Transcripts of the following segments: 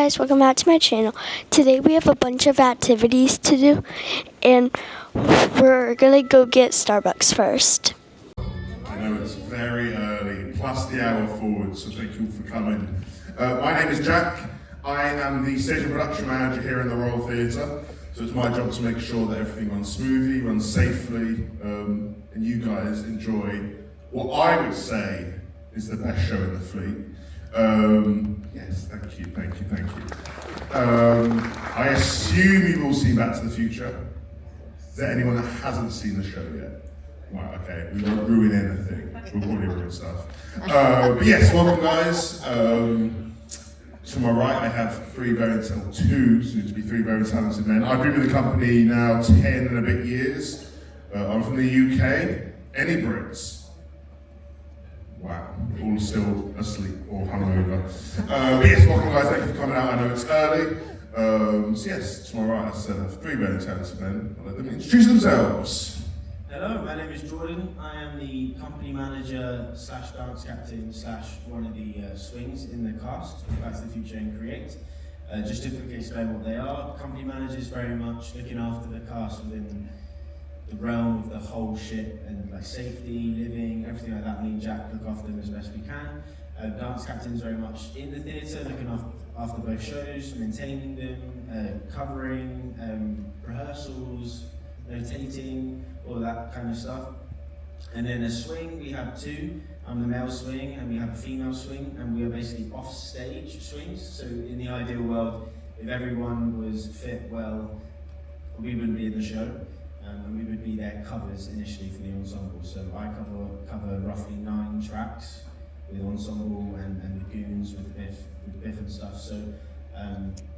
guys, welcome back to my channel. Today we have a bunch of activities to do, and we're gonna go get Starbucks first. I know it's very early, plus the hour forward, so thank you all for coming. My name is Jack. I am the stage and production manager here in the Royal Theatre, so it's my job to make sure that everything runs smoothly, runs safely, and you guys enjoy what I would say is the best show in the fleet. Yes, thank you. I assume you've all seen Back to the Future. Is there anyone that hasn't seen the show yet? Right, okay, we won't ruin anything. We'll probably ruin stuff. But yes, welcome guys. To my right, I have three, soon to be three very talented men. I've been with the company now 10 and a bit years. I'm from the UK. Any Brits? Wow, all still asleep or hungover. But yes, welcome guys, thank you for coming out. I know it's early. So yes, to my right, I said three very talented men. I'll let them introduce themselves. Hello, my name is Jordan. I am the company manager / dance captain / one of the swings in the cast of Back to the Future and Create. Just to quickly explain what they are, company manager is very much looking after the cast within the realm of the whole ship and like safety, living, everything like that. Me and Jack look after them as best we can. Dance captain is very much in the theatre, looking after both shows, maintaining them, covering, rehearsals, notating, all that kind of stuff. And then a swing, we have two. I'm the male swing and we have a female swing, and we are basically off-stage swings. So in the ideal world, if everyone was fit well, we wouldn't be in the show. And we would be their covers initially for the ensemble. So I cover roughly 9 tracks with ensemble and the goons with Biff and stuff. So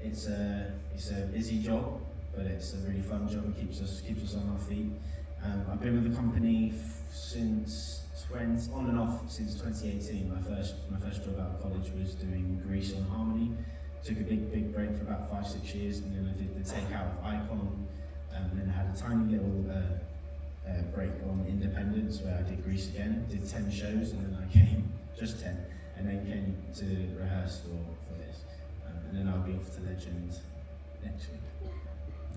it's a busy job, but it's a really fun job and keeps us on our feet. I've been with the company since on and off since 2018. My first job out of college was doing Grease on Harmony. Took a big break for about 5-6 years, and then I did the takeout of Icon. And then I had a tiny little break on Independence where I did Grease again, did 10 shows, and then I came, just 10, and then came to rehearse for this. And then I'll be off to Legend next week.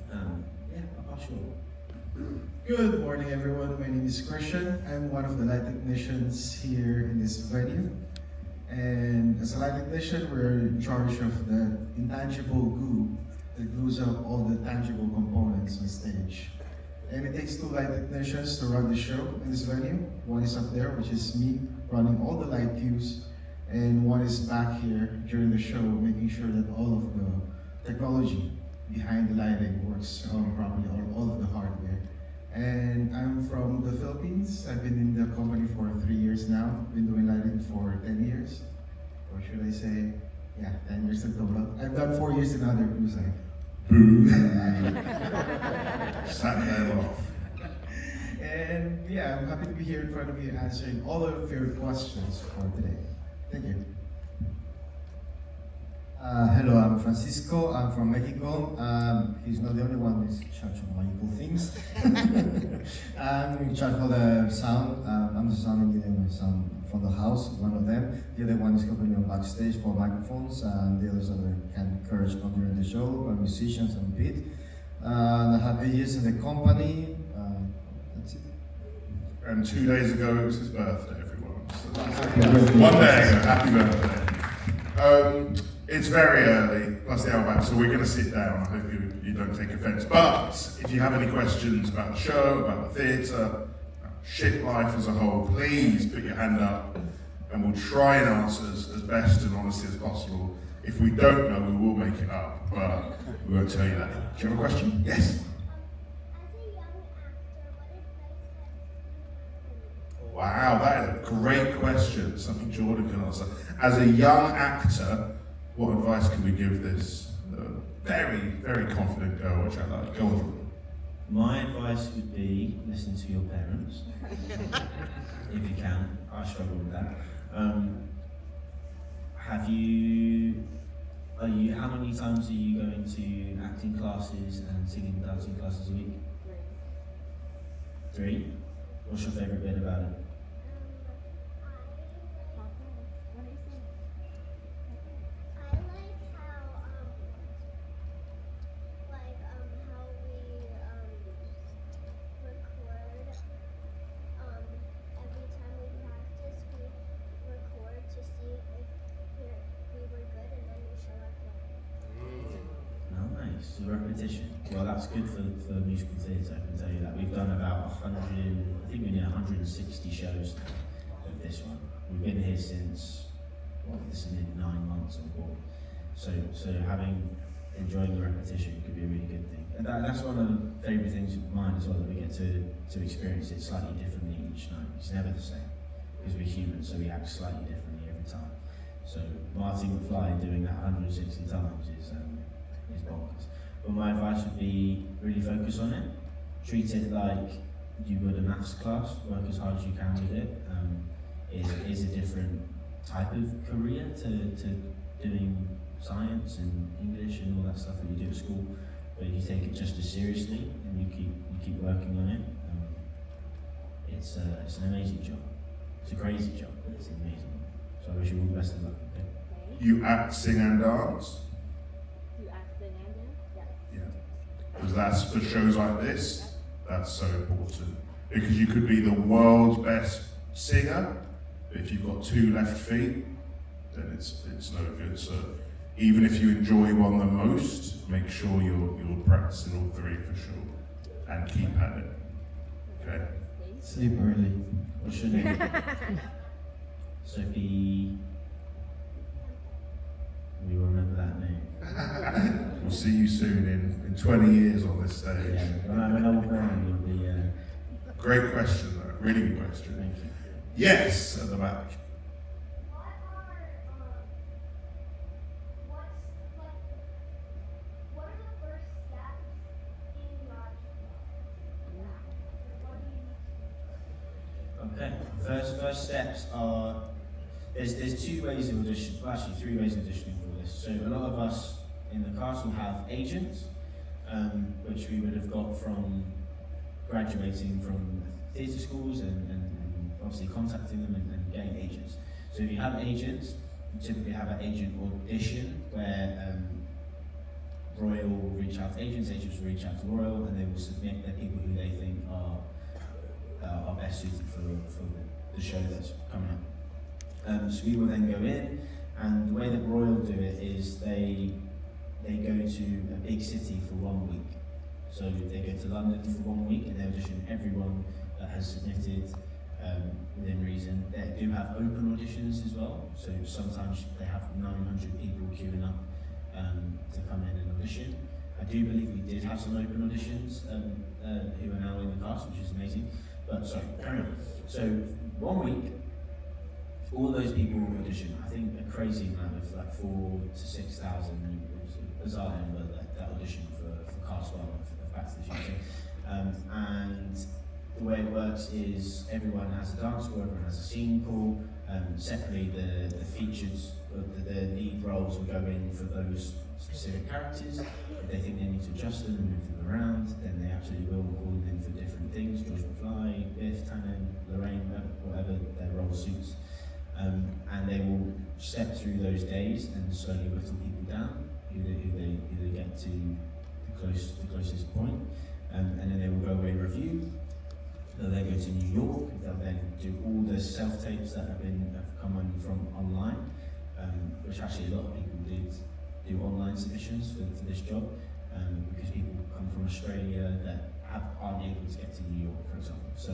Yeah, I'll pass you on. Good morning everyone, my name is Christian. I'm one of the light technicians here in this venue. And as a light technician, we're in charge of the intangible glue that glues up all the tangible components on stage. And it takes 2 light technicians to run the show in this venue. One is up there, which is me, running all the light cues, and one is back here during the show, making sure that all of the technology behind the lighting works properly, all of the hardware. And I'm from the Philippines. I've been in the company for 3 years now. Been doing lighting for 10 years. Or should I say, yeah, 10 years in total. I've done 4 years in other crews. Boo. Sat them off. And yeah, I'm happy to be here in front of you answering all of your questions for today. Thank you. Hello, I'm Francisco. I'm from Mexico. He's not the only one who's in charge of magical things. I'm in charge of the sound. I'm the sound engineer with sound from the house, one of them. The other one is helping me on backstage for microphones, and the others are can encourage on during the show, musicians and beat. And I have 8 years in the company. That's it. And 2 days ago it was his birthday, everyone. So one day, happy birthday. It's very early, plus the hour back, so we're going to sit down. I hope you don't take offence. But if you have any questions about the show, about the theatre, about ship life as a whole, please put your hand up and we'll try and answer as best and honestly as possible. If we don't know, we will make it up, but we won't tell you that. Do you have a question? Yes? Wow, that is a great question. Something Jordan can answer. As a young actor, what advice can we give this very confident girl, which I like? Go on, Jordan. My advice would be listen to your parents, if you can. I struggle with that. How many times are you going to acting classes and singing and dancing classes a week? 3? What's your favourite bit about it? I like how repetition. Well, that's good for musical theatre, I can tell you that. We've done about 100, I think we're near 160 shows of this one. We've been here since, well, this is nearly 9 months on board. So enjoying the repetition could be a really good thing. And that's one of the favourite things of mine as well, that we get to experience it slightly differently each night. It's never the same, because we're human, so we act slightly differently every time. So Marty McFly doing that 160 times is bonkers. But my advice would be really focus on it. Treat it like you would a maths class. Work as hard as you can with it. It is a different type of career to doing science and English and all that stuff that you do at school. But if you take it just as seriously and you keep working on it, it's an amazing job. It's a crazy job, but it's an amazing one. So I wish you all the best of luck. Okay? You act, sing and dance? You act, sing, and dance? Yes. Yeah. Because that's, for shows like this, that's so important. Because you could be the world's best singer, but if you've got 2 left feet, then it's no good. So even if you enjoy one the most, make sure you're practicing all 3 for sure, and keep at it. Okay. Sleep early. What should I do? Sophie. We will remember that name. We'll see you soon in 20 years on this stage. Yeah, when I'm old man, you'll be. Great question, though. Really good question. Thank you. Yes, at the back. What are the first steps in your Okay. First steps are there's 2 ways of audition. Well, actually 3 ways of auditioning for this. So a lot of us in the cast will have agents, which we would have got from graduating from theatre schools and obviously contacting them and getting agents. So if you have agents, you typically have an agent audition where Royal will reach out to agents will reach out to Royal, and they will submit the people who they think are best suited for the show that's coming up. So we will then go in, and the way that Royal do it is they go to a big city for 1 week. So they go to London for 1 week and they audition everyone that has submitted within reason. They do have open auditions as well, so sometimes they have 900 people queuing up to come in and audition. I do believe we did have some open auditions who are now in the cast, which is amazing. But sorry, carry on. So 1 week, all those people audition. I think a crazy amount of like 4,000 to 6,000. Bizarre number that audition for Cast 1 of Back to the Future. And the way it works is everyone has a dance call, everyone has a scene call. Separately, the features, the lead roles will go in for those specific characters. If they think they need to adjust them and move them around, then they absolutely will call them in for different things. George McFly, Biff, Tannen, Lorraine, whatever their role suits. And they will step through those days and slowly whittle people down, who they get to the closest point. And then they will go away review. They'll then go to New York. They'll then do all the self-tapes that have come on from online, which actually a lot of people did do online submissions for this job, because people come from Australia that aren't able to get to New York, for example. So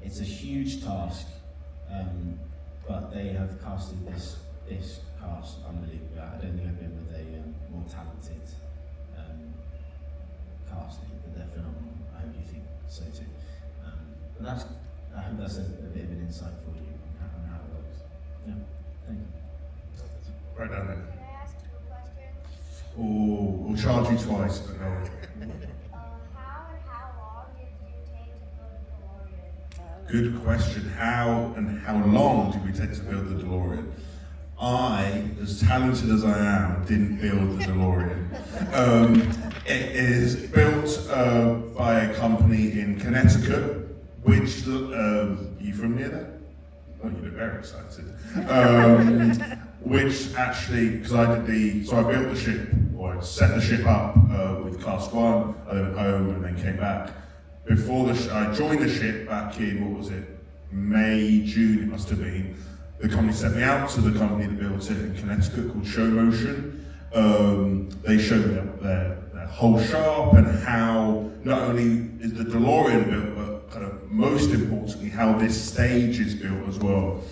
it's a huge task, but they have casted this cast unbelievably. I don't think I've been with a more talented casting, but they're phenomenal. I hope you think so too. But I hope that's a bit of an insight for you on how it works. Yeah, thank you. Right down there. Can I ask you a question? Oh, we'll charge you twice, but no. How and how long did you take to build the DeLorean? Good question. How and how long did we take to build the DeLorean? I, as talented as I am, didn't build the DeLorean. It is built by a company in Connecticut, which, you from near there? Oh, you look very excited. Which actually, because I built the ship, or I set the ship up with Cast 1, I then went home and then came back. Before I joined the ship back in, what was it, May, June it must have been. The company sent me out to the company that built it in Connecticut called Show Motion. They showed me their whole shop and how not only is the DeLorean built, but kind of most importantly, how this stage is built as well.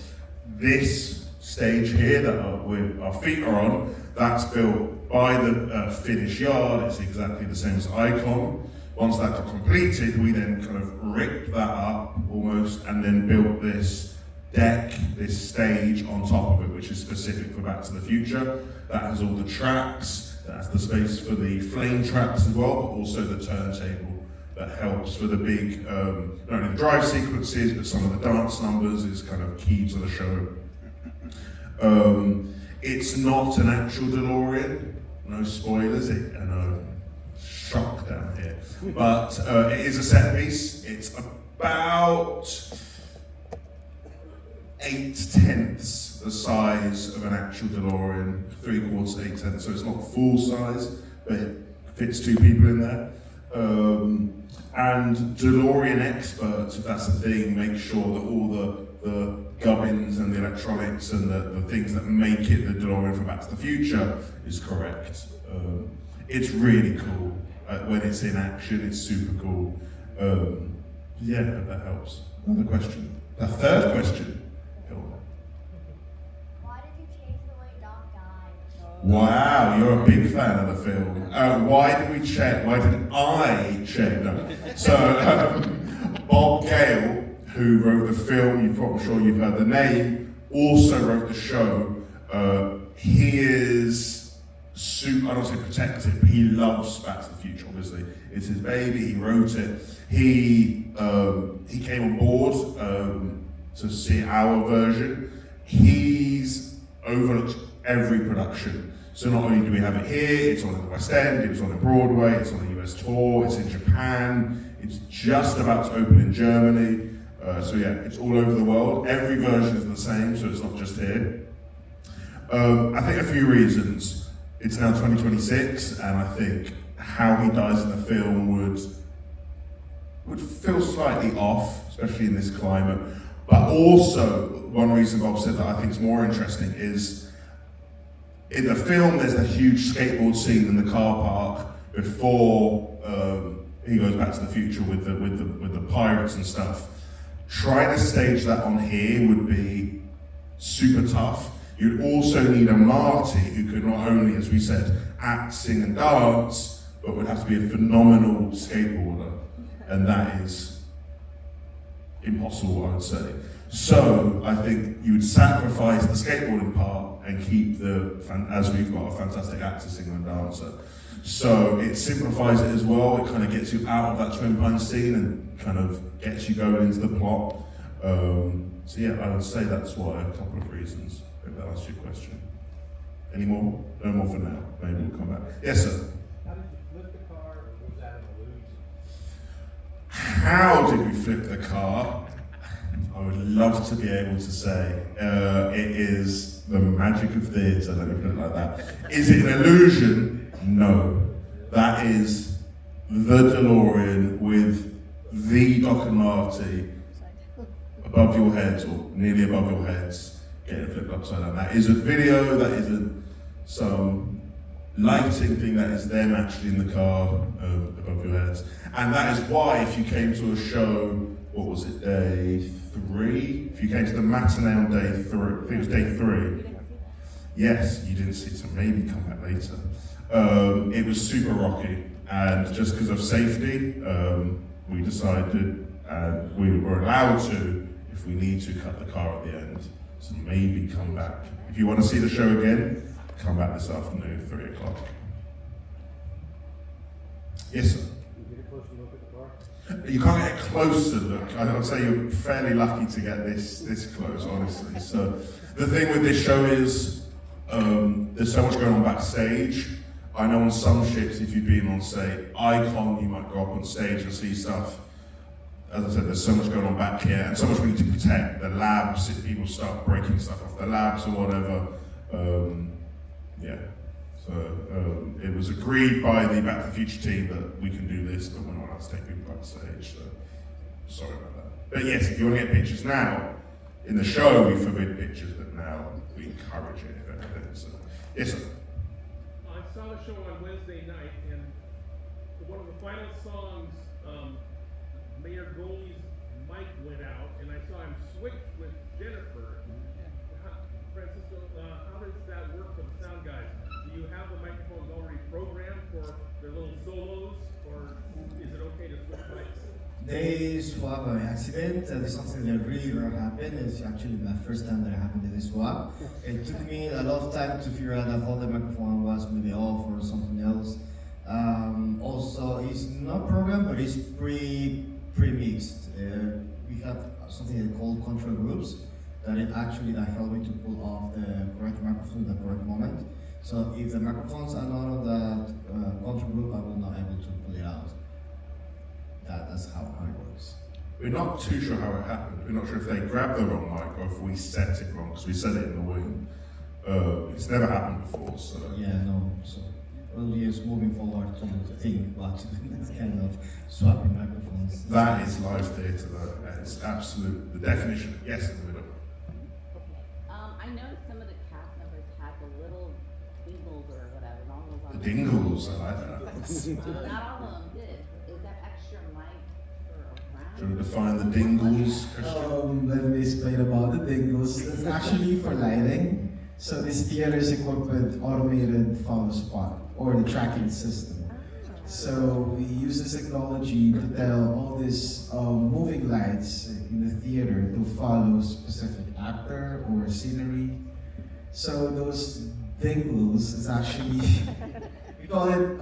This stage here that our feet are on, that's built by the Finnish yard. It's exactly the same as Icon. Once that got completed, we then kind of ripped that up almost and then built this deck, this stage on top of it, which is specific for Back to the Future. That has all the tracks, that has the space for the flame tracks as well, but also the turntable that helps for the big, not only the drive sequences, but some of the dance numbers is kind of key to the show. It's not an actual DeLorean, no spoilers, I know, shock down here, but it is a set piece. It's about 8/10 the size of an actual DeLorean, 3/4 to 8/10, so it's not full size, but it fits 2 people in there. And DeLorean experts, if that's the thing, make sure that all the gubbins and the electronics and the things that make it the DeLorean for Back to the Future is correct. It's really cool. When it's in action, it's super cool. Yeah, I hope that helps. Another question. The third question. Go on. Why did you change the way Doc died? Wow, you're a big fan of the film. Why did I check? No. So, Bob Gale, who wrote the film, I'm sure you've heard the name, also wrote the show. He is I don't say protective, but he loves Back to the Future, obviously. It's his baby, he wrote it. He came on board to see our version. He's overlooked every production. So not only do we have it here, it's on in the West End, it was on in Broadway, it's on a US tour, it's in Japan, it's just about to open in Germany. So yeah, it's all over the world. Every version is the same, so it's not just here. I think a few reasons. It's now 2026, and I think how he dies in the film would feel slightly off, especially in this climate. But also, one reason Bob said that I think is more interesting is in the film there's a huge skateboard scene in the car park before he goes Back to the Future with the pirates and stuff. Trying to stage that on here would be super tough. You'd also need a Marty who could not only, as we said, act, sing and dance, but would have to be a phenomenal skateboarder. And that is impossible, I would say. So I think you would sacrifice the skateboarding part and keep as we've got a fantastic actor, singer and dancer. So it simplifies it as well. It kind of gets you out of that Twin Pines scene and kind of gets you going into the plot. So yeah, I would say that's why, a couple of reasons. I hope that answers your question. Any more? No more for now. Maybe we'll come back. Yes, sir. How did you flip the car, or was that an illusion? How did we flip the car? I would love to be able to say. It is the magic of theatre, let me put it like that. Is it an illusion? No. That is the DeLorean with the Doc and Marty above your heads, or nearly above your heads, getting flipped upside down. That isn't video, that isn't some lighting thing, that is them actually in the car above your heads. And that is why if you came to a show, what was it, day 3? If you came to the matinee on day 3, I think it was day 3. Yes, you didn't see it, so maybe come back later. It was super rocky, and just because of safety, we decided, and we were allowed to, if we need to, cut the car at the end. So maybe come back. If you want to see the show again, come back this afternoon, 3 o'clock. Yes, sir? You get a closer look at the car? You can't get a closer look. I would say you're fairly lucky to get this close, honestly. So the thing with this show is there's so much going on backstage. I know on some ships, if you've been on, say, Icon, you might go up on stage and see stuff. As I said, there's so much going on back here, and so much we need to protect. The labs, if people start breaking stuff off the labs or whatever. Yeah. So it was agreed by the Back to the Future team that we can do this, but we're not allowed to take people backstage, so sorry about that. But yes, if you want to get pictures now, in the show we forbid pictures, but now we encourage it, if anything. So, yes, sir. I saw the show on Wednesday night, and one of the final songs, Mayor Goldie's mic went out, and I saw him switch with Jennifer. Francisco, how does that work for the sound guys? Do you have the microphones already programmed for their little solos, or is it okay to switch mics? They swap by accident. This is something that really rare happened. It's actually my first time that it happened that they swap. It took me a lot of time to figure out that all the microphone was maybe off or something else. Also, it's not programmed, but it's pre-mixed. We have something they call control groups that help me to pull off the correct microphone at the correct moment. So if the microphones are not on that control group, I will not be able to pull it out. That's how it works. We're not too sure how it happened. We're not sure if they grabbed the wrong mic or if we set it wrong, because we set it in the wing. It's never happened before, so. Yeah, no. So we'll just moving forward to think about this kind of swapping microphones. That is live theatre, though. That is absolute, the definition of yes in the middle. I noticed some of the cast members had the little dingles or whatever, long ones on The dingles, I like that. Not all of them did. Is that extra mic for Do you around? define the dingles, Christian? Let me explain about the dingles. It's actually for lighting. So this theater is equipped with automated follow spot or the tracking system. So we use this technology to tell all these moving lights in the theater to follow specific actor or scenery. So those dingles is actually, we call it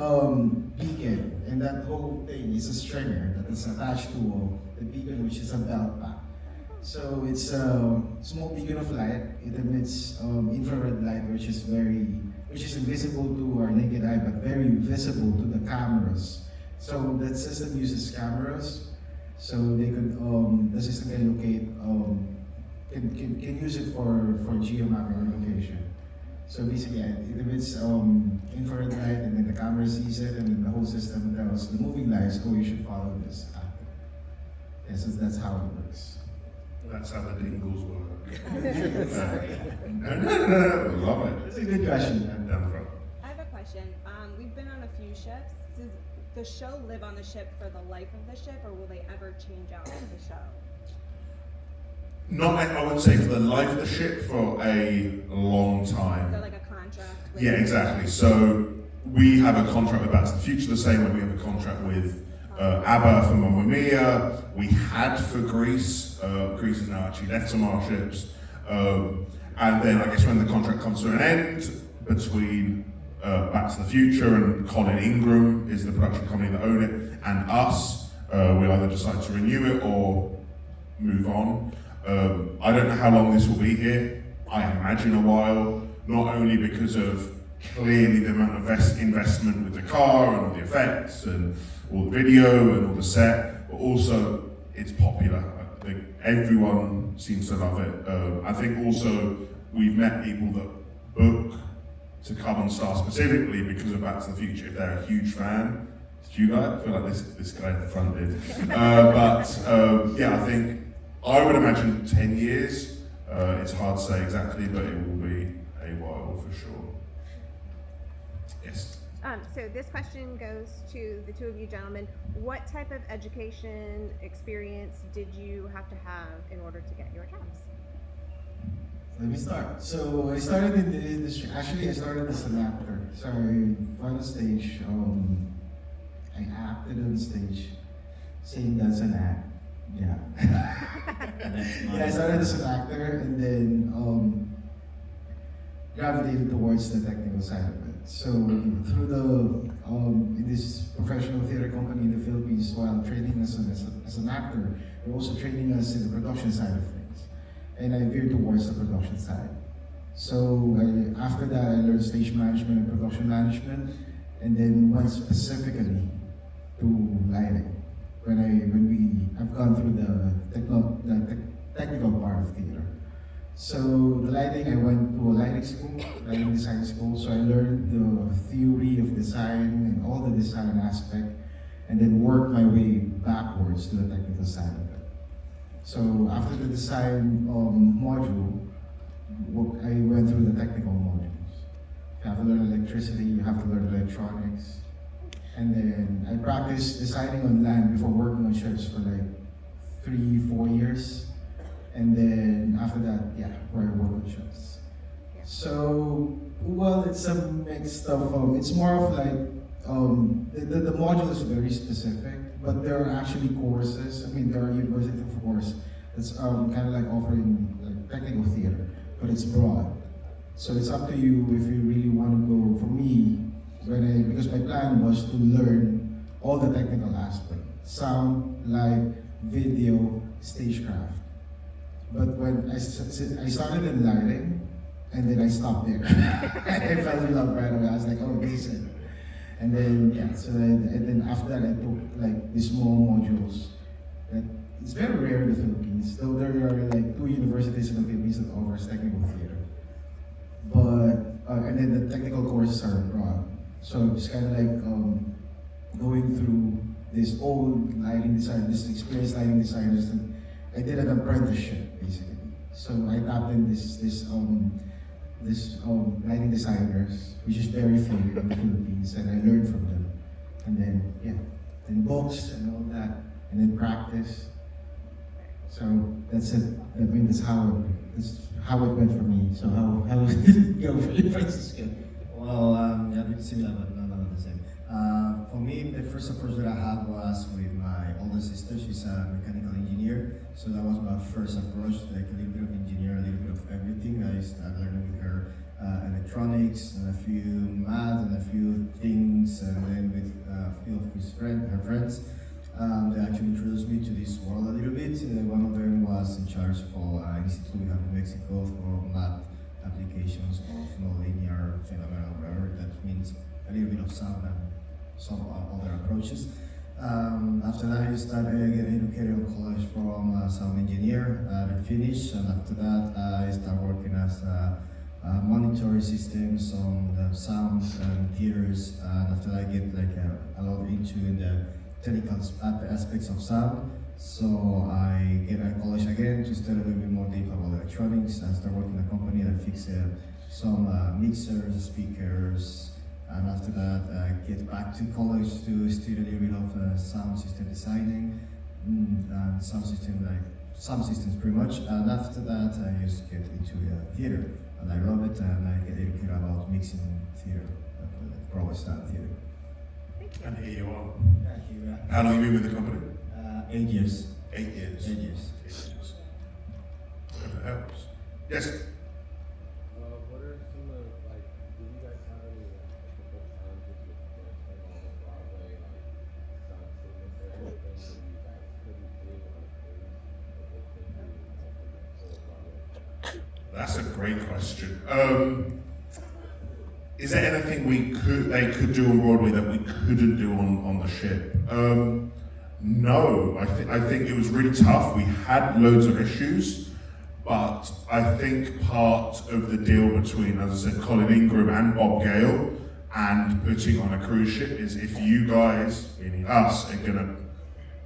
beacon, and that whole thing is a stringer that is attached to the beacon, which is a belt pack. So it's a small beacon of light. It emits infrared light, which is invisible to our naked eye, but very visible to the cameras. So that system uses cameras, so they could the system can locate can use it for geomapping or location. So basically, yeah, it emits infrared light, and then the camera sees it, and then the whole system tells the moving lights, "Oh, you should follow this actor." Yes, that's how it works. That's how the dingles work. No, love it. That's a good question. Down the front. I have a question. We've been on a few ships. Does the show live on the ship for the life of the ship, or will they ever change out the show? Not, I wouldn't say for the life of the ship, for a long time. So like a contract? With Yeah, exactly. So we have a contract with Back to the Future the same way we have a contract with ABBA for Mamma Mia. We had for Greece. Greece has now actually left some of our ships. And then I guess when the contract comes to an end between Back to the Future and Colin Ingram is the production company that own it, and us, we either decide to renew it or move on. I don't know how long this will be here. I imagine a while, not only because of clearly the amount of investment with the car and all the effects and all the video and all the set, but also it's popular. I think everyone seems to love it. I think also we've met people that book to come and star specifically because of Back to the Future if they're a huge fan. Did you guys? I feel like this guy at the front did. Yeah, I think I would imagine 10 years. It's hard to say exactly, but it will be a while for sure. Yes. So this question goes to the two of you gentlemen. What type of education experience did you have to have in order to get your jobs? Let me start. So I started in the industry. Actually, I started as an actor. So I on stage. I acted on stage, saying that's an act. Yeah. Yeah, I started as an actor, and then gravitated towards the technical side of it. So through the in this professional theater company in the Philippines, while training as an actor, they're also training us in the production side of things, and I veered towards the production side. So after that, I learned stage management and production management, and then went specifically to lighting. When we have gone through the technical part of theater. So the lighting, I went to a lighting design school. So I learned the theory of design and all the design aspect, and then worked my way backwards to the technical side of it. So after the design module, I went through the technical modules. You have to learn electricity, you have to learn electronics. And then I practiced designing on land before working on ships for like 3-4 years. And then after that, yeah, where I work on ships. So, well, it's a mix of, it's more of like, the module is very specific, but there are actually courses. I mean, there are universities, of course, that's kind of like offering like technical theater, but it's broad. So it's up to you if you really want to go. For me, because my plan was to learn all the technical aspects: sound, light, video, stagecraft. But when I started in lighting, and then I stopped there. I fell in love right away. I was like, oh, this is it. And then, yeah, so and then after that, I took like these small modules. That it's very rare in the Philippines, though there are like 2 universities in the Philippines that offers technical theater. But, and then the technical courses are abroad. So it's kind of like going through this old lighting design, this experienced lighting designers. I did an apprenticeship, basically. So I tapped in this lighting designers, which is very few in the Philippines, and I learned from them. And then, yeah, then books and all that, and then practice. So that's it. I mean, that's how it went for me. So how did it go for you, Francisco? Well, yeah, a bit similar, but not the same. For me, the first approach that I had was with my older sister. She's a mechanical engineer, so that was my first approach, like a little bit of engineer, a little bit of everything. I started learning with her electronics and a few math and a few things, and then with a few of her friends. They actually introduced me to this world a little bit. One of them was in charge of an institute we have in Mexico for math applications of nonlinear phenomena, whatever that means, a little bit of sound and some other approaches. After that, I started getting educated in college from a sound engineer. I finished, and after that, I started working as monitoring systems on the sound and theaters. And after that, I get like a lot into the technical aspects of sound. So I get out of college again to study a little bit more deep about electronics and start working in a company that fixes some mixers, speakers. And after that, I get back to college to study a little bit of sound system designing and sound systems pretty much. And after that, I just get into theater, and I love it. And I get educated about mixing theater, probably sound theater. And here you are. Yeah, here we are. How long have you been with the company? 8 years. 8 years. 8 years. 8 years. That helps. Yes. What are some of, like, do you guys have any difficult challenges with dancing on the Broadway, like sound sickness or anything that you guys couldn't do on a cruise that they could do on the Broadway? That's a great question. Is there anything they could do on Broadway that we couldn't do on the ship? No, I think it was really tough. We had loads of issues, but I think part of the deal between, as I said, Colin Ingram and Bob Gale and putting on a cruise ship is if you guys, meaning us, are gonna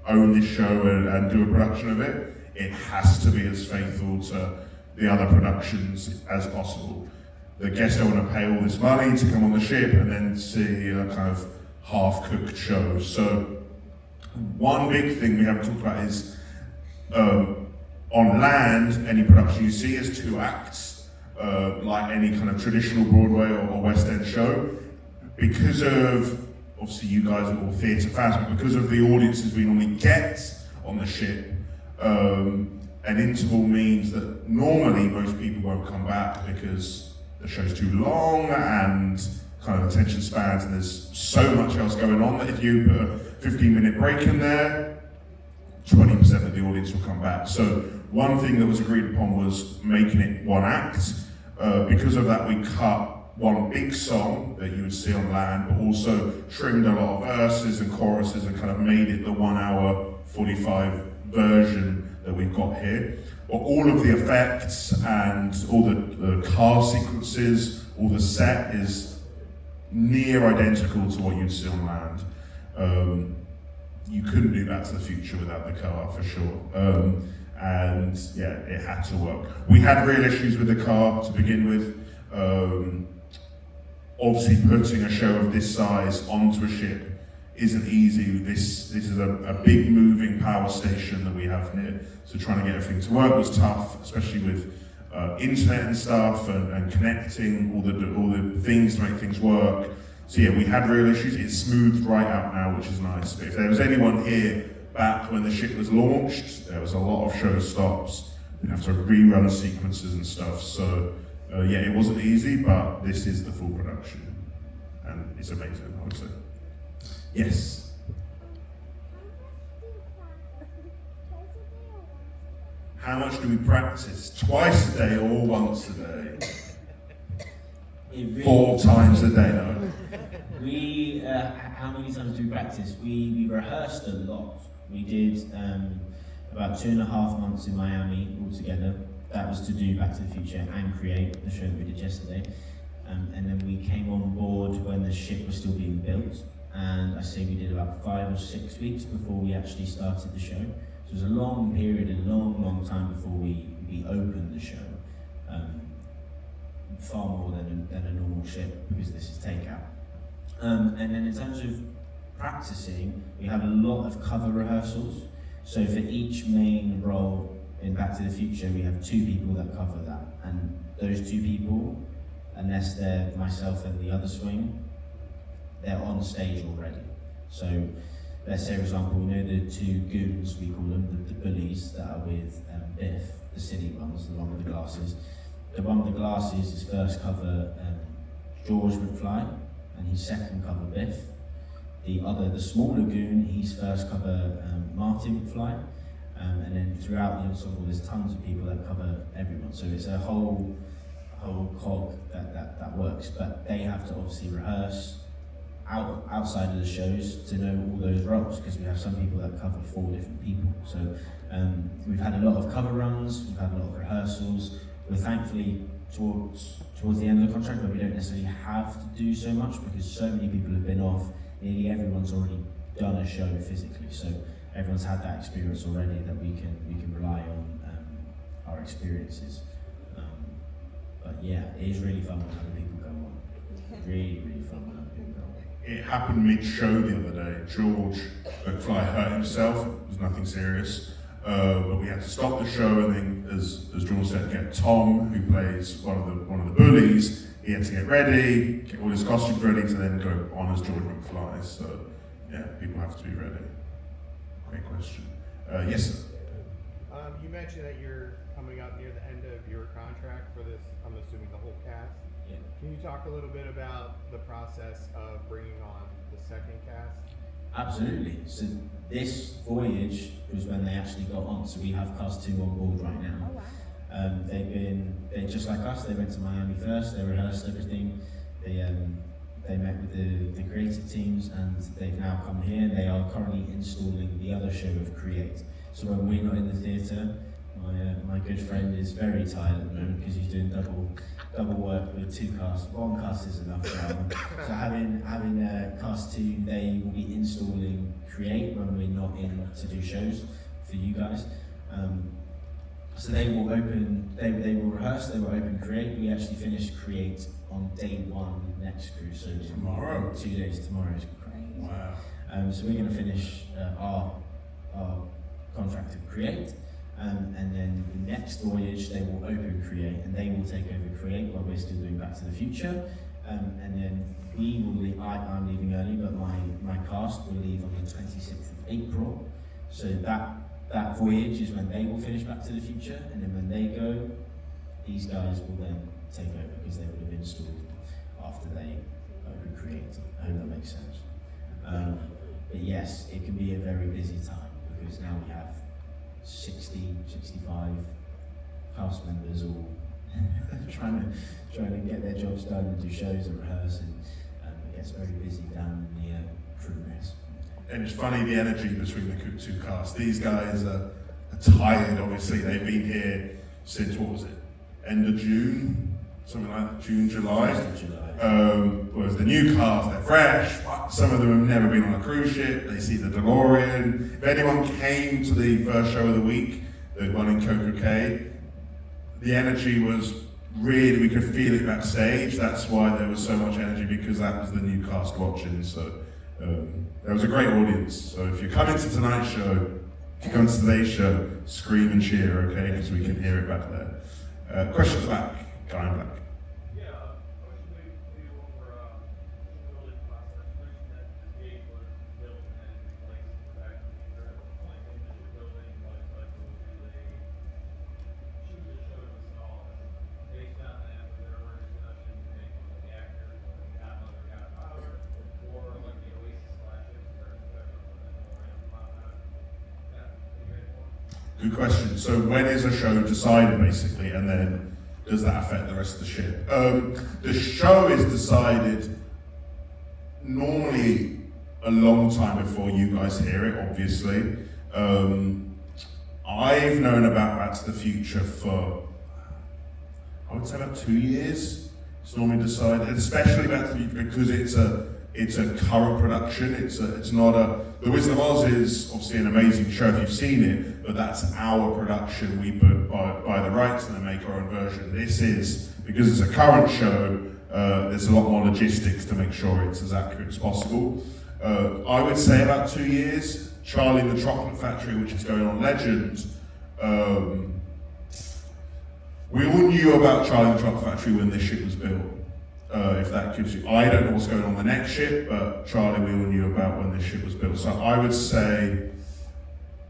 own this show and do a production of it, it has to be as faithful to the other productions as possible. The guests don't want to pay all this money to come on the ship and then see a kind of half-cooked show. So one big thing we haven't talked about is on land, any production you see is 2 acts, like any kind of traditional Broadway or West End show. Because of, obviously you guys are all theatre fans, but because of the audiences we normally get on the ship, an interval means that normally most people won't come back because the show's too long and kind of attention spans, and there's so much else going on that if you put a 15-minute break in there, 20% of the audience will come back. So one thing that was agreed upon was making it 1 act. Because of that, we cut one big song that you would see on land, but also trimmed a lot of verses and choruses and kind of made it the 1 hour 45 version that we've got here. But all of the effects and all the car sequences, all the set is near identical to what you'd see on land. You couldn't do Back to the Future without the car, for sure. And yeah, it had to work. We had real issues with the car to begin with. Obviously putting a show of this size onto a ship isn't easy. This is a big moving power station that we have here. So trying to get everything to work was tough, especially with internet and stuff and connecting all the things to make things work. So yeah, we had real issues. It's smoothed right out now, which is nice. But if there was anyone here back when the ship was launched, there was a lot of show stops. We'd have to rerun sequences and stuff. So yeah, it wasn't easy, but this is the full production. And it's amazing, I would say. Yes? How much do we practice? Twice a day or once a day? It really 4 times a day, no? We, how many times do we practice? We rehearsed a lot. We did about 2.5 months in Miami altogether. That was to do Back to the Future and create the show that we did yesterday. And then we came on board when the ship was still being built. And I say we did about 5 or 6 weeks before we actually started the show. So it was a long period, a long time before we opened the show. Far more than a normal ship, because this is takeout. And then in terms of practicing, we have a lot of cover rehearsals. So for each main role in Back to the Future, we have 2 people that cover that. And those 2 people, unless they're myself and the other swing, they're on stage already. So let's say, for example, we know the 2 goons, we call them, the bullies that are with Biff, the silly ones, the one with the glasses. The one with the glasses is first cover George McFly, and his second cover Biff. The smaller goon, he's first cover Marty McFly, and then throughout the ensemble there's tons of people that cover everyone. So it's a whole cog that works, but they have to obviously rehearse outside of the shows to know all those roles, because we have some people that cover 4 different people. So we've had a lot of cover runs, we've had a lot of rehearsals. We're thankfully towards the end of the contract where we don't necessarily have to do so much, because so many people have been off. Nearly everyone's already done a show physically, so everyone's had that experience already that we can rely on our experiences. But yeah, it is really fun when other people go on. Really fun when other people go on. It happened mid-show the other day. George McFly hurt himself. It was nothing serious. But we had to stop the show, and then, as George said, get Tom, who plays one of the bullies. He had to get ready, get all his costumes ready to then go on as George McFly. So, yeah, people have to be ready. Great question. Yes, sir. You mentioned that you're coming up near the end of your contract for this, I'm assuming the whole cast. Yeah. Can you talk a little bit about the process of bringing on the second cast? Absolutely. So this voyage was when they actually got on. So we have cast 2 on board right now. Oh, wow. They're just like us. They went to Miami first. They rehearsed everything. They met with the creative teams, and they've now come here. They are currently installing the other show of Create. So when we're not in the theatre, my good friend is very tired at the moment because he's doing double work with 2 casts. 1 cast is enough for him. So having cast 2, they will be installing Create when we're not in to do shows for you guys. So they will rehearse, they will open Create. We actually finish Create on day 1 next cruise, so Tomorrow? 2 days tomorrow is crazy. Wow. So we're going to finish our contract of Create, and then the next voyage they will open Create, and they will take over Create while we're still doing Back to the Future, and then we will leave. I'm leaving early, but my cast will leave on the 26th of April. So that voyage is when they will finish Back to the Future, and then when they go, these guys will then take over because they would have installed after they open Create. I hope that makes sense. But yes, it can be a very busy time because now we have 60, 65 cast members all trying to get their jobs done and do shows and rehearse, and it gets very busy down in the crew mess. And it's funny the energy between the 2 casts. These guys are tired, obviously. They've been here since, what was it, end of June? Something like that, June, July. Whereas the new cast, they're fresh. Some of them have never been on a cruise ship. They see the DeLorean. If anyone came to the first show of the week, the one in Coco Cay, the energy was really, we could feel it backstage. That's why there was so much energy, because that was the new cast watching. So there was a great audience. So if you're coming to tonight's show, if you come to today's show, scream and cheer, okay? Because we can hear it back there. Questions back, guy in black. Good question. So when is a show decided, basically, and then does that affect the rest of the ship? The show is decided normally a long time before you guys hear it, obviously. I've known about Back to the Future for, I would say, about 2 years. It's normally decided, especially Back to the Future, because it's a current production. It's not a. The Wizard of Oz is obviously an amazing show if you've seen it, but that's our production. We buy the rights and then make our own version. This is, because it's a current show, there's a lot more logistics to make sure it's as accurate as possible. I would say about 2 years. Charlie and the Chocolate Factory, which is going on Legend. We all knew about Charlie and the Chocolate Factory when this ship was built. If that gives you, I don't know what's going on the next ship, but Charlie, we all knew about when this ship was built. So I would say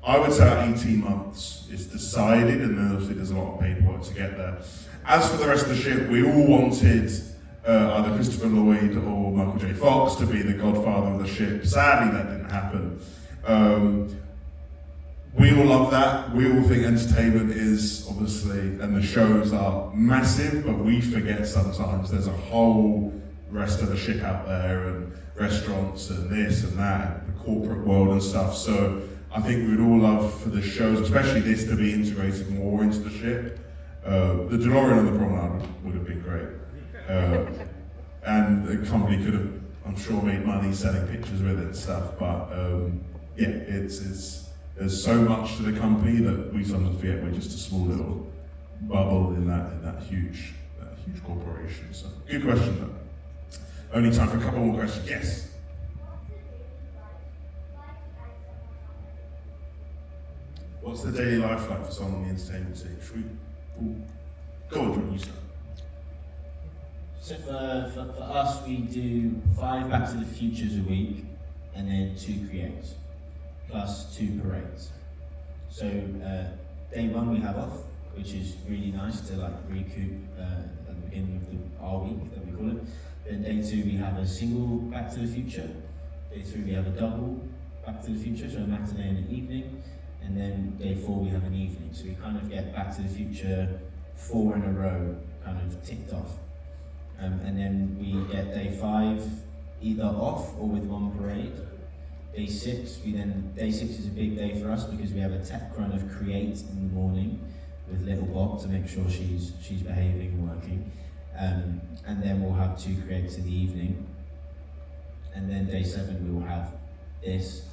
about 18 months is decided, and then obviously there's a lot of paperwork to get there. As for the rest of the ship, we all wanted either Christopher Lloyd or Michael J. Fox to be the godfather of the ship. Sadly, that didn't happen. We all love that. We all think entertainment is, obviously, and the shows are massive, but we forget sometimes there's a whole rest of the ship out there, and restaurants and this and that, and the corporate world and stuff. So I think we'd all love for the shows, especially this, to be integrated more into the ship. The DeLorean on the promenade would have been great. And the company could have, I'm sure, made money selling pictures with it and stuff, but yeah, there's so much to the company that we sometimes forget we're just a small little bubble in that huge corporation. So good question though. Only time for a couple more questions. Yes. What's the daily life like for someone in the entertainment team? Should we? Go on, John, you start. So for us, we do 5 Back to the Futures a week, and then 2 creates, plus 2 parades. So day 1 we have off, which is really nice to like recoup at the beginning of our week, that we call it. Then day 2 we have a single Back to the Future. Day 3 we have a double Back to the Future, so a matinee and an evening. And then day 4 we have an evening. So we kind of get Back to the Future 4 in a row kind of ticked off. And then we get day 5 either off or with 1 parade. Day 6 is a big day for us because we have a tech run of create in the morning with little Bob to make sure she's behaving and working. And then we'll have 2 creates in the evening. And then day 7 we will have this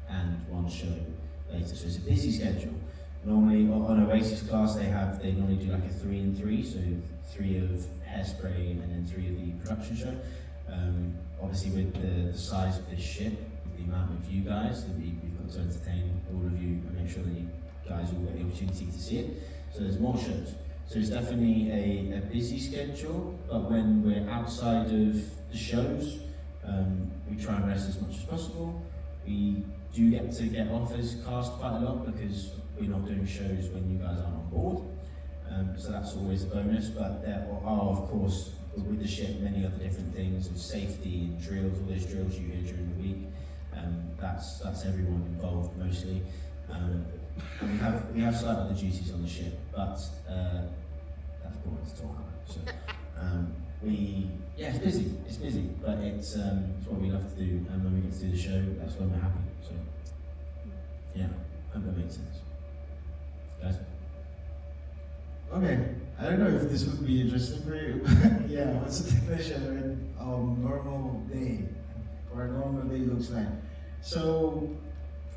and 1 show later. So it's a busy schedule. Normally on Oasis class they normally do like a 3 and 3, so 3 of Hairspray and then 3 of the production show. Obviously with the size of this ship, the amount of you guys that we've got to entertain all of you and make sure that you guys all get the opportunity to see it. So there's more shows. So it's definitely a busy schedule, but when we're outside of the shows, we try and rest as much as possible. We do get to get off as cast quite a lot because we're not doing shows when you guys aren't on board. So that's always a bonus, but there are, of course, with the ship, many other different things of safety and drills, all those drills you hear during the week. That's everyone involved mostly. And we have slight other duties on the ship, but that's boring to talk about. So it's busy, but it's what we love to do, and when we get to do the show, that's when we're happy. So yeah, hope that makes sense. Guys? Okay, I don't know if this would be interesting for you. Yeah, what's a technician normal day, or a normal day looks like? So,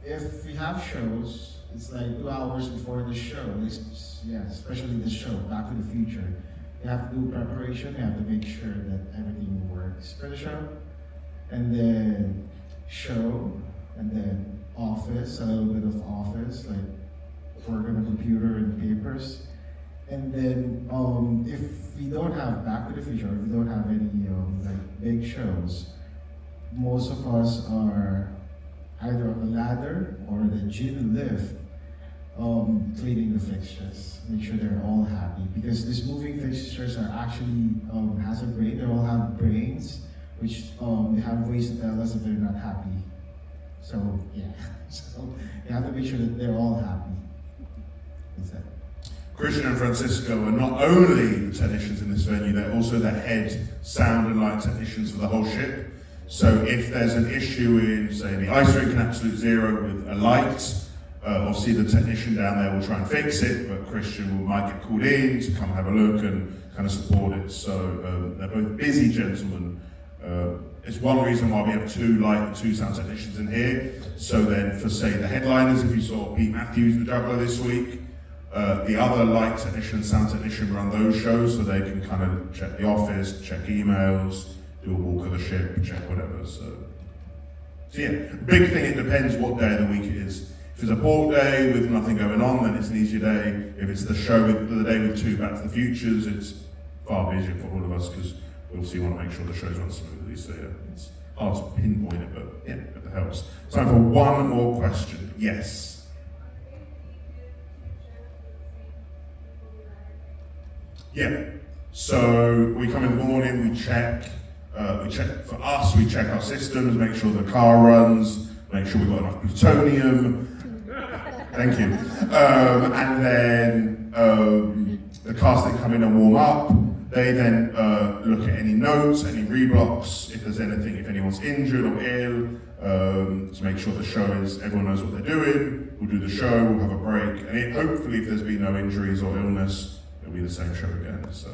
if we have shows, it's like 2 hours before the show. Especially the show, Back to the Future. You have to do preparation. You have to make sure that everything works for the show, and then show, and then office, a little bit of office, like work on a computer and papers. And then if we don't have Back to the Future, if we don't have any like big shows, most of us are either on the ladder or the gym lift, cleaning the fixtures, make sure they're all happy. Because these moving fixtures are actually has a brain. They all have brains, which they have ways to tell us if they're not happy. So yeah, so you have to make sure that they're all happy. That's it. Christian and Francisco are not only the technicians in this venue, they're also the head sound and light technicians for the whole ship. So if there's an issue in, say, the ice rink in Absolute Zero with a light, obviously the technician down there will try and fix it, but Christian might get called in to come have a look and kind of support it. So they're both busy gentlemen. It's one reason why we have 2 light and 2 sound technicians in here. So then for, say, the headliners, if you saw Pete Matthews, the juggler this week, the other light technician and sound technician run those shows, so they can kind of check the office, check emails, do a walk of the ship, check whatever. So yeah, big thing, it depends what day of the week it is. If it's a port day with nothing going on, then it's an easier day. If it's the show with the day with 2 Back to the Futures, it's far busier for all of us because we obviously want to make sure the shows run smoothly. So yeah, it's hard to pinpoint it, but yeah, it helps. Time for one more question. Yes. Yeah, so we come in the morning, we check for us, we check our systems, make sure the car runs, make sure we've got enough plutonium. Thank you. And then the cast then come in and warm up. They then look at any notes, any reblocks, if there's anything, if anyone's injured or ill, to make sure the show is, everyone knows what they're doing. We'll do the show, we'll have a break, and hopefully if there's been no injuries or illness, it'll be the same show again. So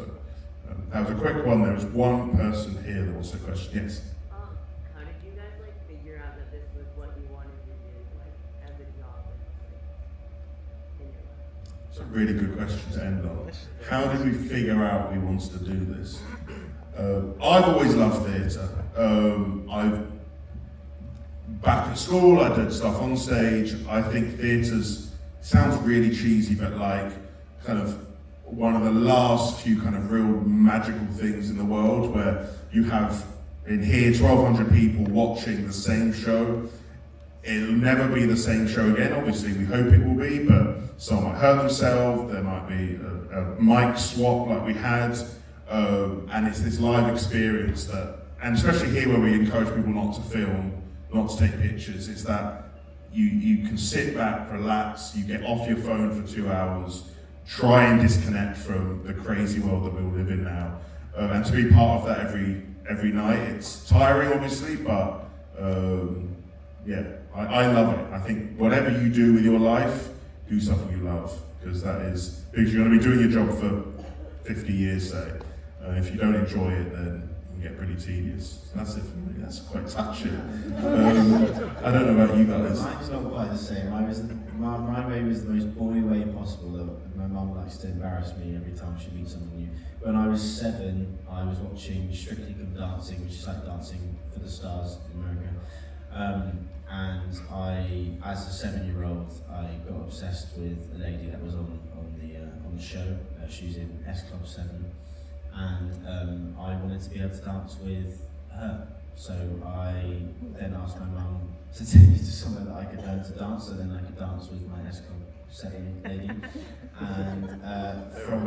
that was a quick one. There was one person here that wants a question. Yes? How did you guys figure out that this was what you wanted to do as a job in your life? It's a really good question to end on. How did we figure out we wanted to do this? I've always loved theatre. Back at school, I did stuff on stage. I think theatre's, sounds really cheesy, but kind of one of the last few kind of real magical things in the world, where you have in here 1,200 people watching the same show. It'll never be the same show again. Obviously, we hope it will be, but someone might hurt themselves. There might be a mic swap like we had, and it's this live experience that, and especially here where we encourage people not to film, not to take pictures. It's that you can sit back, relax, you get off your phone for 2 hours. Try and disconnect from the crazy world that we all live in now, and to be part of that every night. It's tiring, obviously, but yeah, I love it. I think whatever you do with your life, do something you love, because because you're going to be doing your job for 50 years, say. If you don't enjoy it, then it can get pretty tedious. So that's it for me. That's quite touching. I don't know about you guys. Mine's not quite the same. My way was the most boring way possible. My mum likes to embarrass me every time she meets someone new. When I was 7, I was watching Strictly Come Dancing, which is like Dancing for the Stars in America. And as a 7-year-old, I got obsessed with a lady that was on the show. She was in S Club 7, and I wanted to be able to dance with her. So I then asked my mum to take me to somewhere that I could learn to dance, so then I could dance with my S Club 7 lady. And from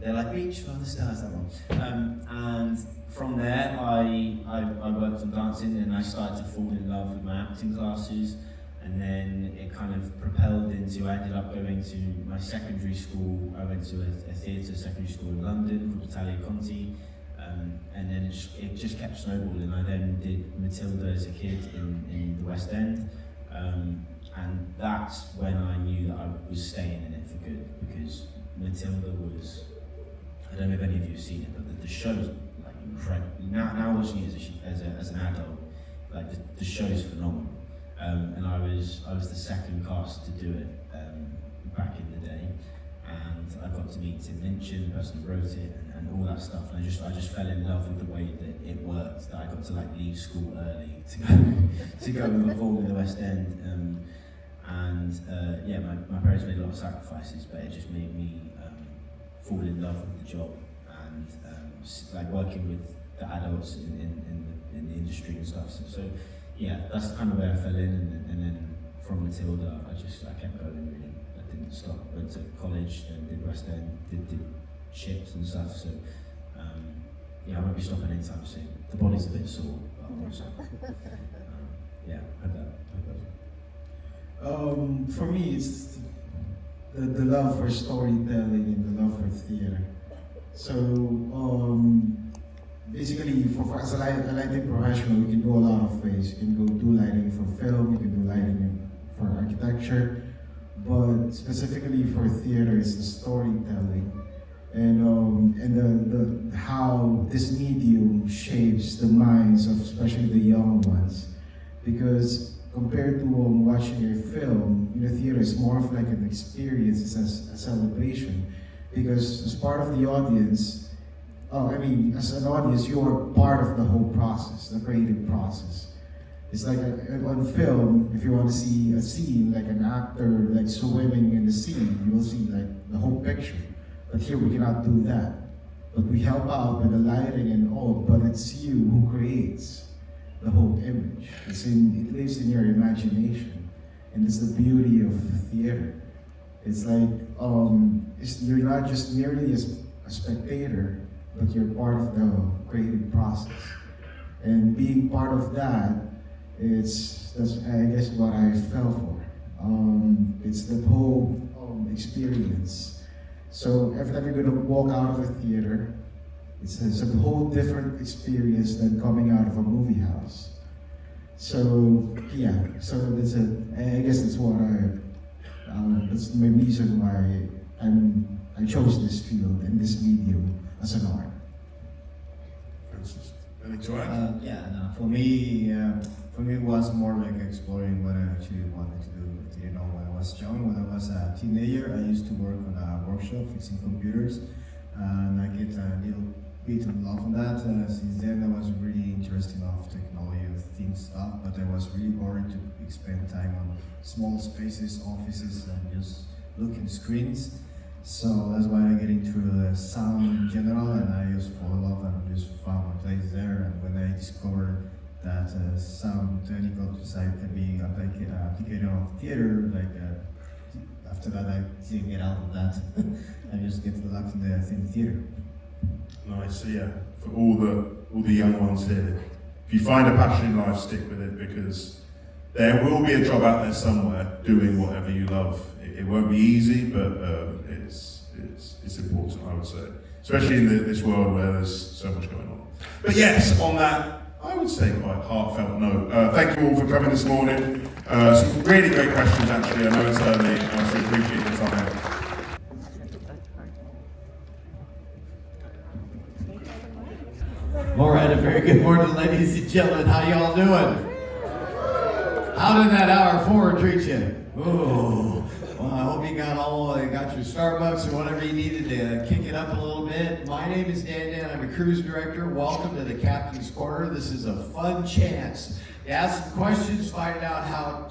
they're like Reach for the Stars, that one. And from there, I worked on dancing, and I started to fall in love with my acting classes. And then it kind of propelled into, I ended up going to my secondary school. I went to a theatre secondary school in London called Italia Conti. And then it just kept snowballing. I then did Matilda as a kid in the West End. And that's when I knew that I was staying in it for good, because Matilda was, I don't know if any of you have seen it, but the show's like incredible. Now watching it as an adult, like the show's phenomenal. And I was the second cast to do it back in the day. and I got to meet Tim Minchin, the person who wrote it, and all that stuff. And I just fell in love with the way that it worked. That I got to like leave school early to go and perform in the West End. Yeah, my parents made a lot of sacrifices, but it just made me fall in love with the job, and like working with the adults in the industry and stuff. So yeah, that's kind of where I fell in, and then from Matilda, I kept going really. I didn't stop. Went to college and did West End, did ships and stuff. So yeah, I won't be stopping anytime soon. The body's a bit sore, but I'm also, yeah, I hope that. For me, it's the love for storytelling and the love for theater. So basically, for as a lighting professional, you can go a lot of ways. You can go do lighting for film, you can do lighting for architecture, but specifically for theater, it's the storytelling and the how this medium shapes the minds of especially the young ones, because compared to watching a film, in the theater is more of like an experience, it's a celebration. Because as part of the audience, as an audience, you are part of the whole process, the creative process. It's like on film, if you want to see a scene, like an actor like swimming in the sea, you will see like the whole picture. But here we cannot do that. But we help out with the lighting and all, but it's you who creates the whole image. It lives in your imagination, and it's the beauty of theater. It's like you're not just merely a spectator, but you're part of the creative process. And being part of that, that's I guess what I fell for. It's the whole experience. So every time you're gonna walk out of a theater, it's a whole different experience than coming out of a movie house. So yeah, that's it. I guess that's what that's the main reason why I chose this field and this medium as an art. Francis, anything to add? For me it was more like exploring what I actually wanted to do. You know, when I was young, when I was a teenager, I used to work on a workshop fixing computers, and I get a little bit of love on that. Since then, I was really interested in technology and things stuff, but I was really bored to spend time on small spaces, offices, and just looking screens. So that's why I get into the sound in general, and I just fall in love and just found my place there. And when I discovered that sound technical design can be applicated on theater, after that I didn't get out of that. I just get locked in the theater. Nice. So yeah, for all the young ones here, if you find a passion in life, stick with it, because there will be a job out there somewhere doing whatever you love. It won't be easy, but it's important, I would say, especially in this world where there's so much going on. But yes, on that, I would say quite heartfelt note. Thank you all for coming this morning. Some really great questions, actually. I know it's early, and I so appreciate your time. All right, a very good morning, ladies and gentlemen. How y'all doing? How did that hour 4 treat you? Ooh. Well, I hope you got your Starbucks or whatever you needed to kick it up a little bit. My name is Dan. I'm a cruise director. Welcome to the Captain's Corner. This is a fun chance to ask some questions, find out how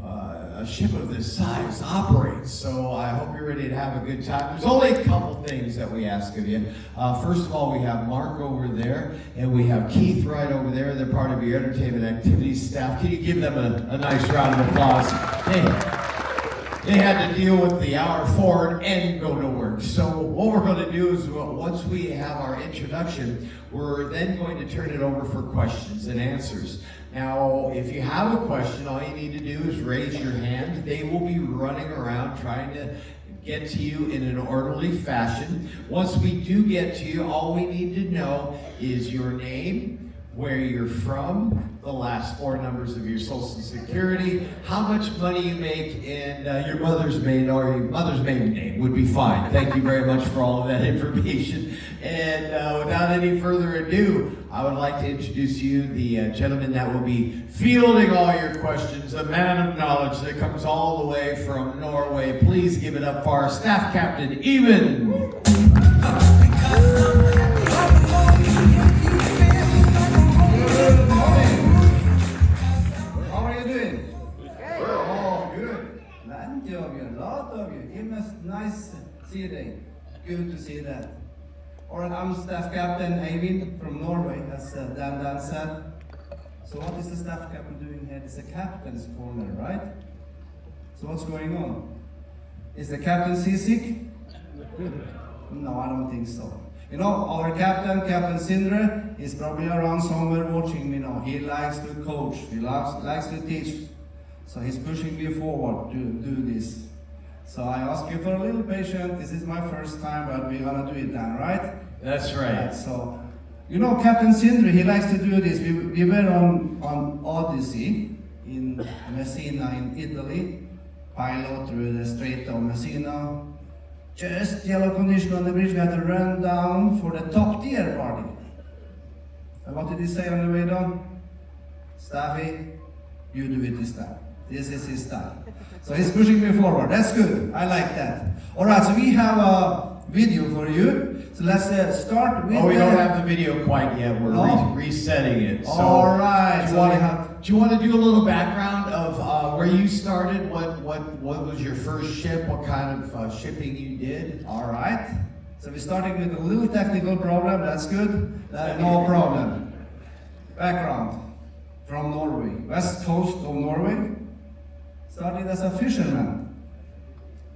a ship of this size operates. So I hope you're ready to have a good time. There's only a couple things that we ask of you. First of all, we have Mark over there, and we have Keith right over there. They're part of your entertainment activities staff. Can you give them a nice round of applause? Hey. They had to deal with the hour 4 and go to work. So what we're going to do is, once we have our introduction, we're then going to turn it over for questions and answers. Now, if you have a question, all you need to do is raise your hand. They will be running around trying to get to you in an orderly fashion. Once we do get to you, all we need to know is your name, where you're from, the last 4 numbers of your social security, how much money you make, and your mother's maiden name would be fine. Thank you very much for all of that information. And without any further ado, I would like to introduce you the gentleman that will be fielding all your questions, a man of knowledge that comes all the way from Norway. Please give it up for our staff captain, Even. How are you doing? Oh, good. Plenty of you, a lot of you. It was nice see you. Good to see that. Alright, I'm staff captain Eivind from Norway, as Dan said. So what is the staff captain doing here? It's a captain's corner, right? So what's going on? Is the captain seasick? No, I don't think so. You know, our captain, Captain Sindre, is probably around somewhere watching me now. He likes to coach, he likes to teach. So he's pushing me forward to do this. So I ask you for a little patience. This is my first time, but we're gonna do it then, right? That's right. So, you know, Captain Sindre, he likes to do this. We were on Odyssey in Messina in Italy, pilot through the Strait of Messina. Just yellow condition on the bridge, we had to run down for the top tier party. And what did he say on the way down? Staffy, you do it this time. This is his style. So he's pushing me forward. That's good. I like that. All right, so we have a video for you. So let's start with. Oh, we don't have the video quite yet. We're resetting it. So all right. Do you want to do a little background of where you started? What was your first ship? What kind of shipping you did? All right. So we're starting with a little technical problem. That's good. No problem. Background from Norway, west coast of Norway. Started as a fisherman.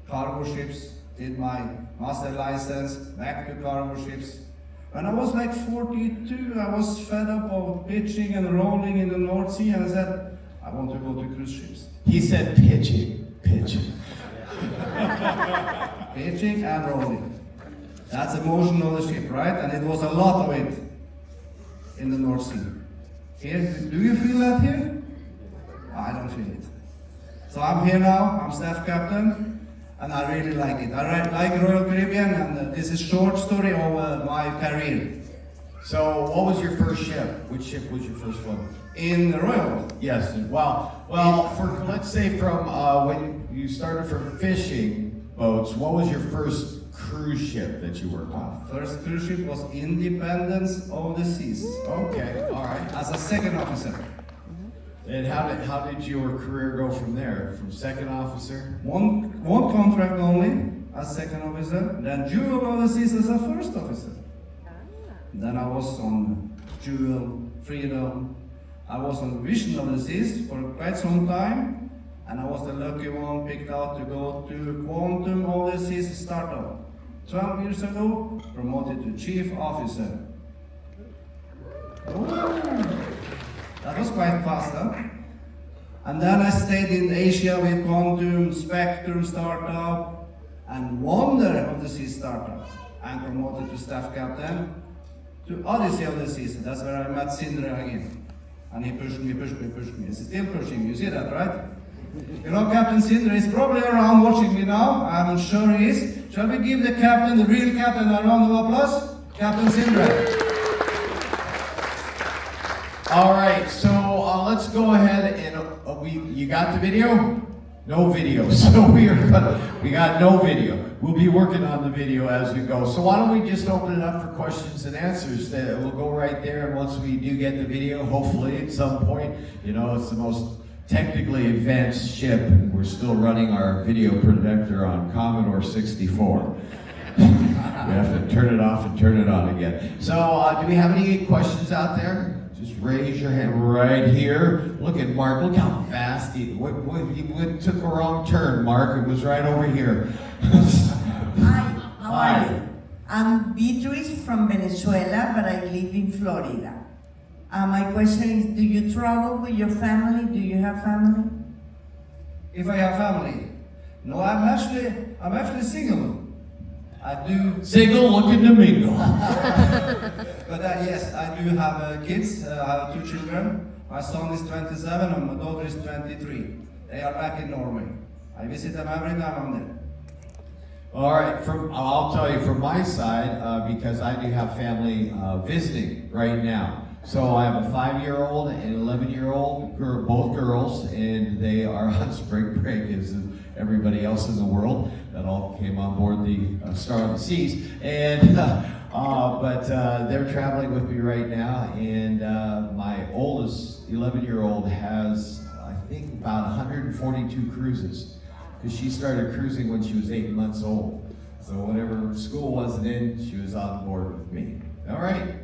Cargo ships. Did my master license. Back to cargo ships. When I was like 42, I was fed up of pitching and rolling in the North Sea, and I said, I want to go to cruise ships. He said pitching. Pitching and rolling. That's the motion of the ship, right? And it was a lot of it in the North Sea. Here, do you feel that here? I don't feel it. So I'm here now, I'm staff captain, and I really like it. I like Royal Caribbean, and this is short story of my career. So, what was your first ship? Which ship was your first one? In the Royal. Yes. Well, let's say from when you started from fishing boats, what was your first cruise ship that you worked on? First cruise ship was Independence of the Seas. Okay. All right. As a second officer. And how did your career go from there? From second officer? One contract only as second officer, then Jewel of the Seas as a first officer. Then I was on Jewel, Freedom. I was on Vision of the Seas for quite some time, and I was the lucky one picked out to go to Quantum of the Seas startup. 12 years ago, promoted to Chief Officer. That was quite fast, huh? And then I stayed in Asia with Quantum, Spectrum startup, and Wonder of the Seas startup, and promoted to staff captain to Odyssey of the Seas. That's where I met Sindre again. And he pushed me. He's still pushing me, you see that, right? You know, Captain Sindre is probably around watching me now. I'm sure he is. Shall we give the captain, the real captain, a round of applause? Captain Sindre. All right, so let's go ahead and you got the video? No video, so we got no video. We'll be working on the video as we go. So why don't we just open it up for questions and answers? We'll go right there, and once we do get the video, hopefully at some point, you know, it's the most technically advanced ship, and we're still running our video projector on Commodore 64. We have to turn it off and turn it on again. So do we have any questions out there? Just raise your hand right here. Look at Mark. Look how fast he took a wrong turn, Mark. It was right over here. Hi, how are you? I'm Beatrice from Venezuela, but I live in Florida. My question is, do you travel with your family? Do you have family? If I have family? No, I'm actually single. I do. Single looking to mingle. But yes, I do have kids. I have 2 children. My son is 27 and my daughter is 23. They are back in Norway. I visit them every time I'm there. All right, I'll tell you from my side, because I do have family visiting right now. So I have a 5-year-old and an 11-year-old, both girls, and they are on spring break as everybody else in the world that all came on board the Star of the Seas. And but they're traveling with me right now, and my oldest 11-year-old has, I think, about 142 cruises, because she started cruising when she was 8 months old. So whenever school wasn't in, she was on board with me. All right,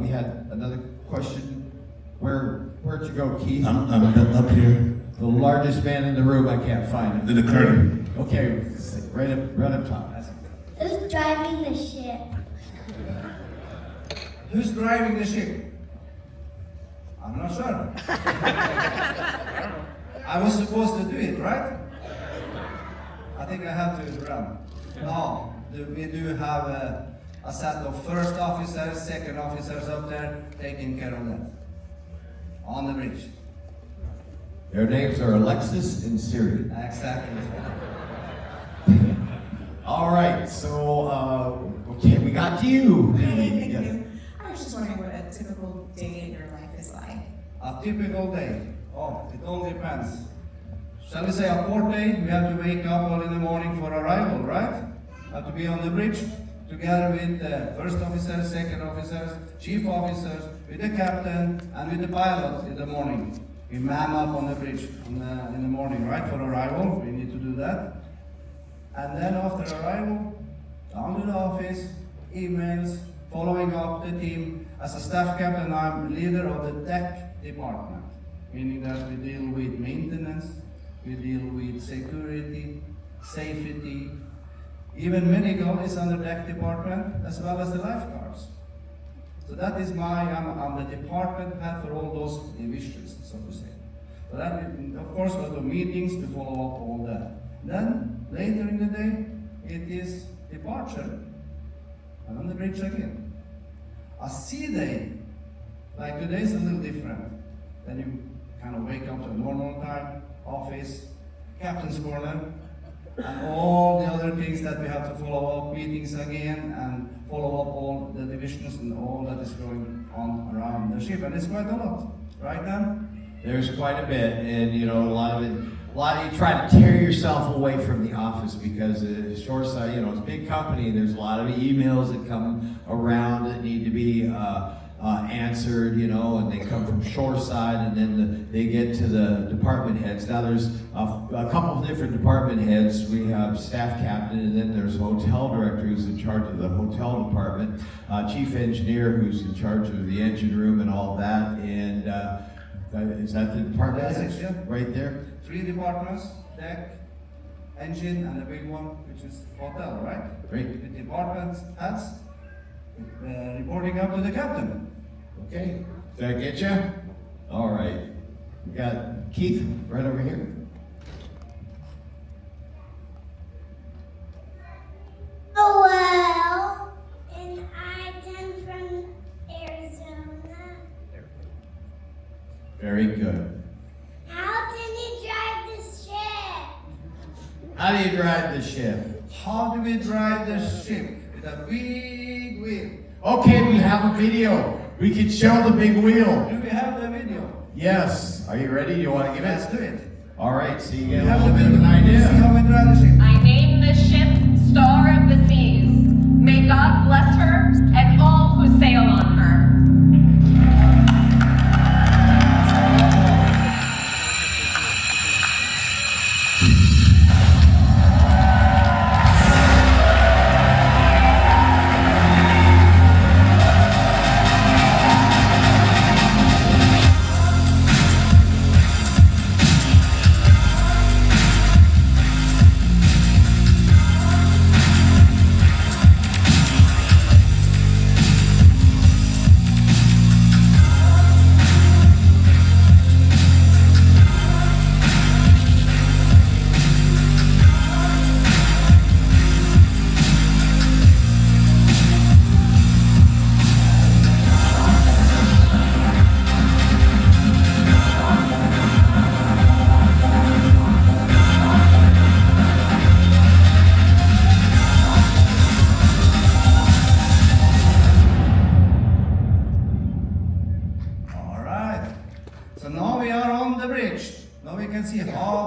we had another question. Where'd you go, Keith? I'm up here. The largest man in the room, I can't find him. In the curtain. Okay, right up top. Who's driving the ship? Who's driving the ship? I'm not sure. I was supposed to do it, right? I think I have to run. No, we do have a set of first officers, second officers up there taking care of that. On the bridge. Their names are Alexis and Siri. Exactly. All right, so, okay, we got you. Thank Yes. you. I was just wondering what a typical day in your life is like. A typical day. Oh, it all depends. Shall we say a port day? We have to wake up early in the morning for arrival, right? Have to be on the bridge together with the first officers, second officers, chief officers, with the captain and with the pilot in the morning. We man up on the bridge in the morning, right, for arrival. We need to do that. And then after arrival, down to the office, emails, following up the team. As a staff captain, I'm leader of the deck department, meaning that we deal with maintenance, we deal with security, safety, even medical is under deck department, as well as the lifeguards. So that is I'm the department head for all those divisions, so to say. So that, of course, go to meetings to follow up all that. Then, later in the day, it is departure, and on the bridge again. A sea day, like today, is a little different. Then you kind of wake up to a normal time, office, captain's corner, and all the other things that we have to follow up, meetings again, and follow up all the divisions and all that is going on around the ship. And it's quite a lot, right, Dan? There's quite a bit, and you know, a lot of you try to tear yourself away from the office because shoreside, you know, it's a big company. There's a lot of emails that come around that need to be answered, you know, and they come from shoreside, and then they get to the department heads. Now there's a couple of different department heads. We have staff captain, and then there's hotel director who's in charge of the hotel department, chief engineer who's in charge of the engine room and all that, and is that the department heads? Yeah. Right there? 3 departments, deck, engine, and the big one, which is hotel, right? Great. The department heads reporting up to the captain. Okay, does that get you? All right. We got Keith right over here. Oh, well, and I come from Arizona. Very good. How can you drive the ship? How do you drive the ship? How do we drive the ship? With a big wheel. Okay, we have a video. We can show the big wheel. Do we have the video? Yes. Are you ready? You want to give it? Let's do it. All right, so you get We a have little the bit of video. an idea. See how we drive the ship. I named this ship Star of the Seas. May God bless her and all who sail on her.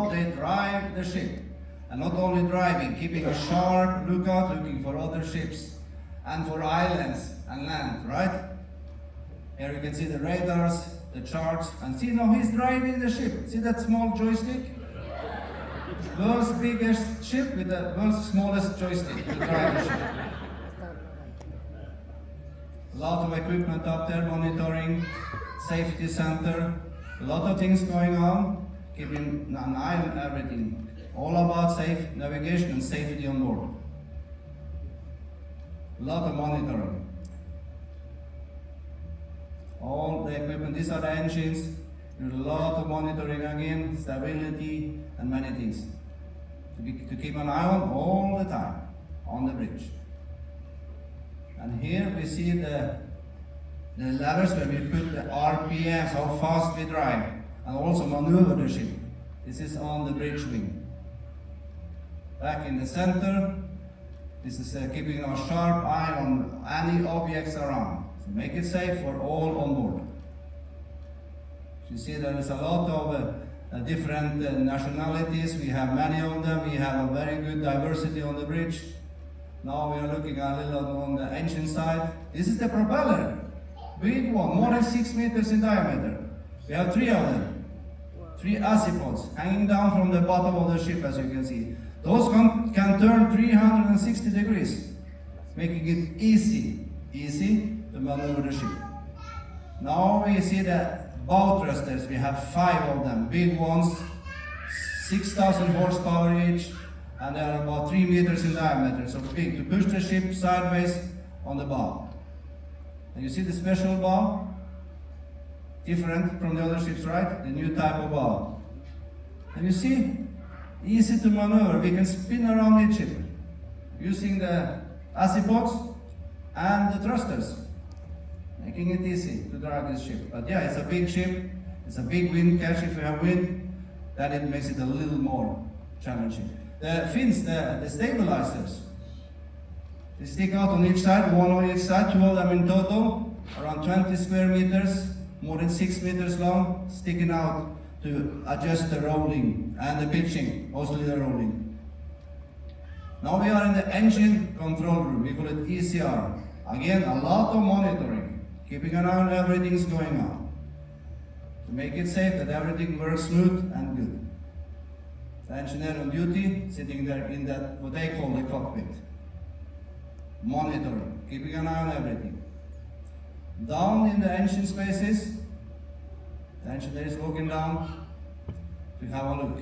how they drive the ship. And not only driving, keeping a sharp lookout, looking for other ships and for islands and land, right? Here you can see the radars, the charts, and see now he's driving the ship. See that small joystick? World's biggest ship with the world's smallest joystick to drive the ship. A lot of equipment up there, monitoring, safety center, a lot of things going on, keeping an eye on everything. All about safe navigation and safety on board. A lot of monitoring. All the equipment, these are the engines. There's a lot of monitoring again, stability, and many things. To keep an eye on all the time on the bridge. And here we see the levers where we put the RPMs, how fast we drive, and also maneuver the ship. This is on the bridge wing. Back in the center, this is keeping a sharp eye on any objects around. So make it safe for all on board. You see there is a lot of different nationalities. We have many of them. We have a very good diversity on the bridge. Now we are looking a little on the engine side. This is the propeller. Big one, more than 6 meters in diameter. We have 3 of them. 3 azipods hanging down from the bottom of the ship, as you can see. Those can turn 360 degrees, making it easy to maneuver the ship. Now we see the bow thrusters. We have 5 of them, big ones, 6,000 horsepower each, and they are about 3 meters in diameter, so big, to push the ship sideways on the bow. And you see the special bow? Different from the other ships, right? The new type of bow. And you see, easy to maneuver. We can spin around each ship using the azipods and the thrusters, making it easy to drive this ship. But yeah, it's a big ship, it's a big wind catch. If you have wind, then it makes it a little more challenging. The fins, the stabilizers, they stick out on each side, 1 on each side, 2 of them in total, around 20 square meters, more than 6 meters long, sticking out to adjust the rolling and the pitching, mostly the rolling. Now we are in the engine control room, we call it ECR. Again, a lot of monitoring, keeping an eye on everything's going on, to make it safe that everything works smooth and good. The engineer on duty, sitting there in that, what they call the cockpit. Monitoring, keeping an eye on everything. Down in the engine spaces, the engineer is walking down to have a look.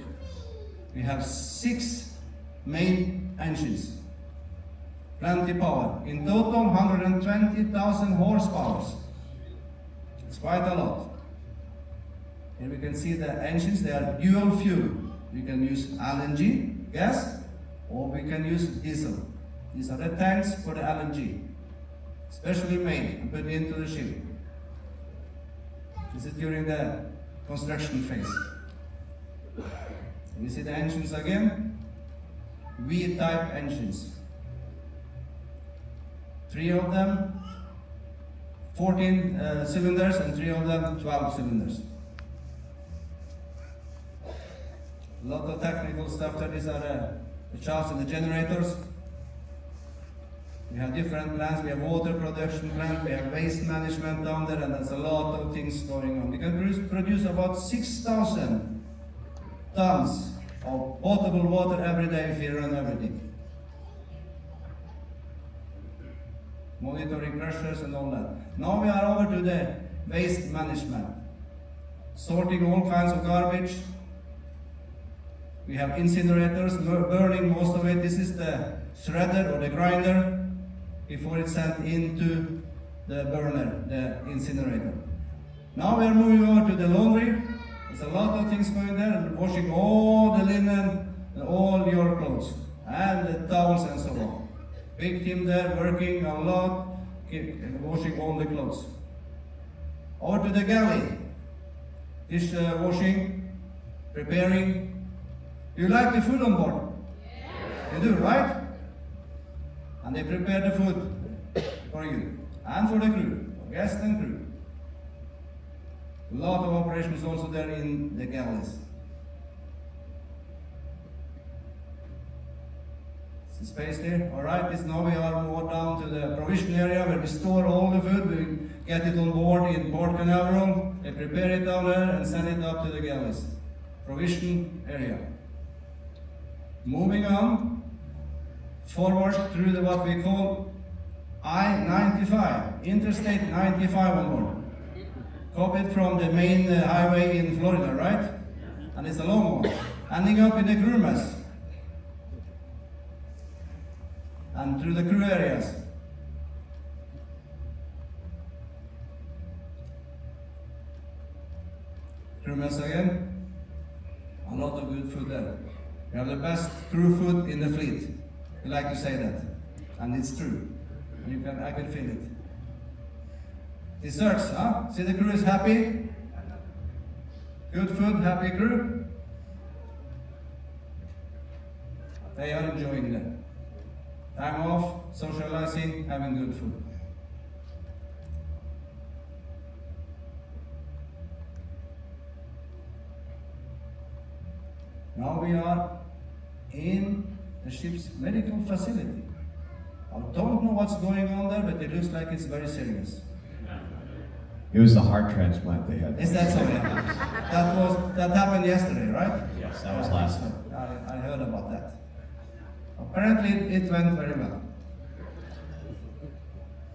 We have 6 main engines. Plenty power. In total, 120,000 horsepower. It's quite a lot. Here we can see the engines, they are dual fuel. We can use LNG, gas, or we can use diesel. These are the tanks for the LNG, specially made and put into the ship. This is during the construction phase. You see the engines again? V-type engines. 3 of them, 14 cylinders, and 3 of them, 12 cylinders. A lot of technical stuff there. These are the shafts and the generators. We have different plants. We have water production plant. We have waste management down there, and there's a lot of things going on. We can produce about 6,000 tons of potable water every day if we run everything. Monitoring pressures and all that. Now we are over to the waste management. Sorting all kinds of garbage. We have incinerators, burning most of it. This is the shredder or the grinder before it's sent into the burner, the incinerator. Now we are moving over to the laundry. There's a lot of things going there, and washing all the linen and all your clothes, and the towels and so on. Big team there working a lot, washing all the clothes. Over to the galley. Dish washing, preparing. Do you like the food on board? Yeah. You do, right? And they prepare the food for you and for the crew, for guests and crew. A lot of operations also there in the galleys. Some space there. All right, this now we are more down to the provision area where we store all the food. We get it on board in port canal room. They prepare it down there and send it up to the galleys. Provision area. Moving on forward through the what we call I-95, Interstate 95 on board. Copied from the main highway in Florida, right? And it's a long one. Ending up in the crew mess. And through the crew areas. Crew mess again. A lot of good food there. We have the best crew food in the fleet. We like to say that. And it's true. I can feel it. Desserts, huh? See the crew is happy? Good food, happy crew? They are enjoying that. Time off, socializing, having good food. Now we are in the ship's medical facility. I don't know what's going on there, but it looks like it's very serious. It was the heart transplant they had. Is that so? Yeah. That happened yesterday, right? Yes, that was last night. I heard about that. Apparently it went very well.